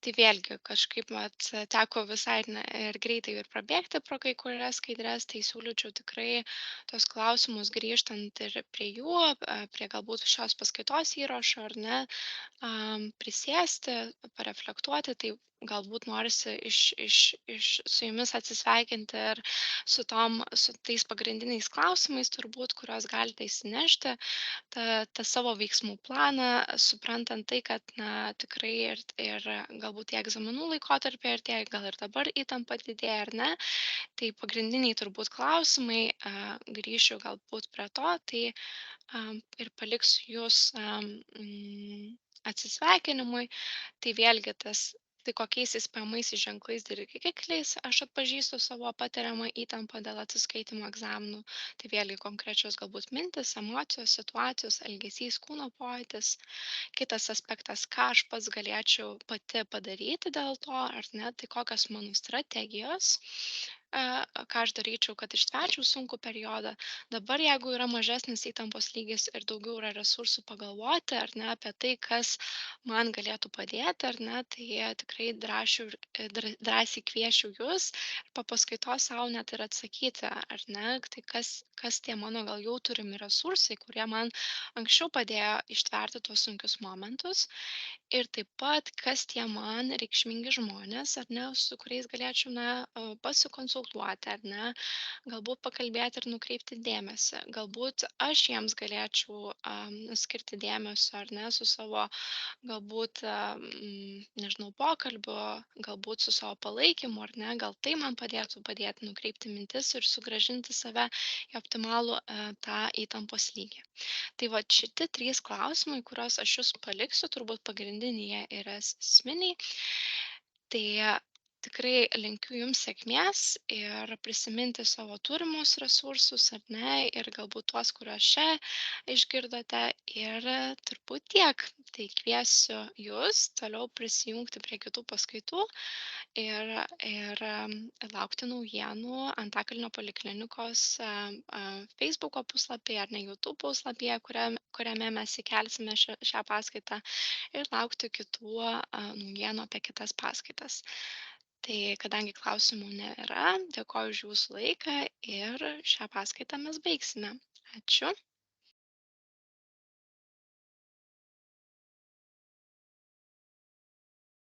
Tai vėlgi kažkaip vat teko visai ir greitai ir prabėgti pro kai kurias skaidres, tai siūlyčiau tikrai tuos klausimus grįžtant ir prie jų, prie galbūt šios paskaitos įrašo ar ne, prisėsti, pareflektuoti, tai galbūt norisi su jumis atsisveikinti ir su tais pagrindiniais klausimais turbūt, kuriuos galite įsinešti, tą savo veiksmų planą, suprantant tai, kad, na, tikrai ir galbūt tie egzaminų laikotarpiai artėja, gal ir dabar įtampa didėja ar ne, tai pagrindiniai turbūt klausimai, grįšiu galbūt prie to, tai ir paliksiu jus atsisveikinimui, tai vėlgi tas Tai kokiais įspėjamaisiais ženklais dirgikliais aš atpažįstu savo patiriamą įtampą dėl atsiskaitymų egzaminų. Tai vėlgi konkrečios galbūt mintis, emocijos, situacijos, elgesys, kūno pojūtis. Kitas aspektas, ką aš pats galėčiau pati padaryti dėl to, ar ne, tai kokios mano strategijos, ką aš daryčiau, kad ištverčiau sunkų periodą. Dabar, jeigu yra mažesnis įtampos lygis ir daugiau yra resursų pagalvoti, ar ne, apie tai, kas man galėtų padėti, ar ne, tai tikrai drąsiai kviečiu jūs ir po paskaitos sau net ir atsakyti, ar ne, tai kas tie mano gal jau turimi resursai, kurie man anksčiau padėjo ištverti tuos sunkius momentus ir taip pat, kas tie man reikšmingi žmonės, ar ne, su kuriais galėčiau, na, pasikonsultuoti, ar ne, galbūt pakalbėti ir nukreipti dėmesį. Galbūt aš jiems galėčiau skirti dėmesio, ar ne, su savo galbūt, nežinau, pokalbiu, galbūt su savo palaikymu, ar ne, gal tai man padėtų padėti nukreipti mintis ir sugrąžinti save į optimalų tą įtampos lygį. Tai vat šiti 3 klausimai, kuriuos aš jus paliksiu, turbūt pagrindiniai jie yra esminiai. Tai tikrai linkiu jums sėkmės ir prisiminti savo turimus resursus, ar ne, ir galbūt tuos, kuriuos čia išgirdote. Ir turbūt tiek. Tai kviesiu jus toliau prisijungti prie kitų paskaitų ir laukti naujienų Antakalnio poliklinikos Facebooko puslapyje ar ne YouTube puslapyje, kuriame mes įkelsime šią paskaitą ir laukti kitų naujienų apie kitas paskaitas. Tai kadangi klausimų nėra, dėkoju už jūsų laiką ir šią paskaitą mes baigsime. Ačiū.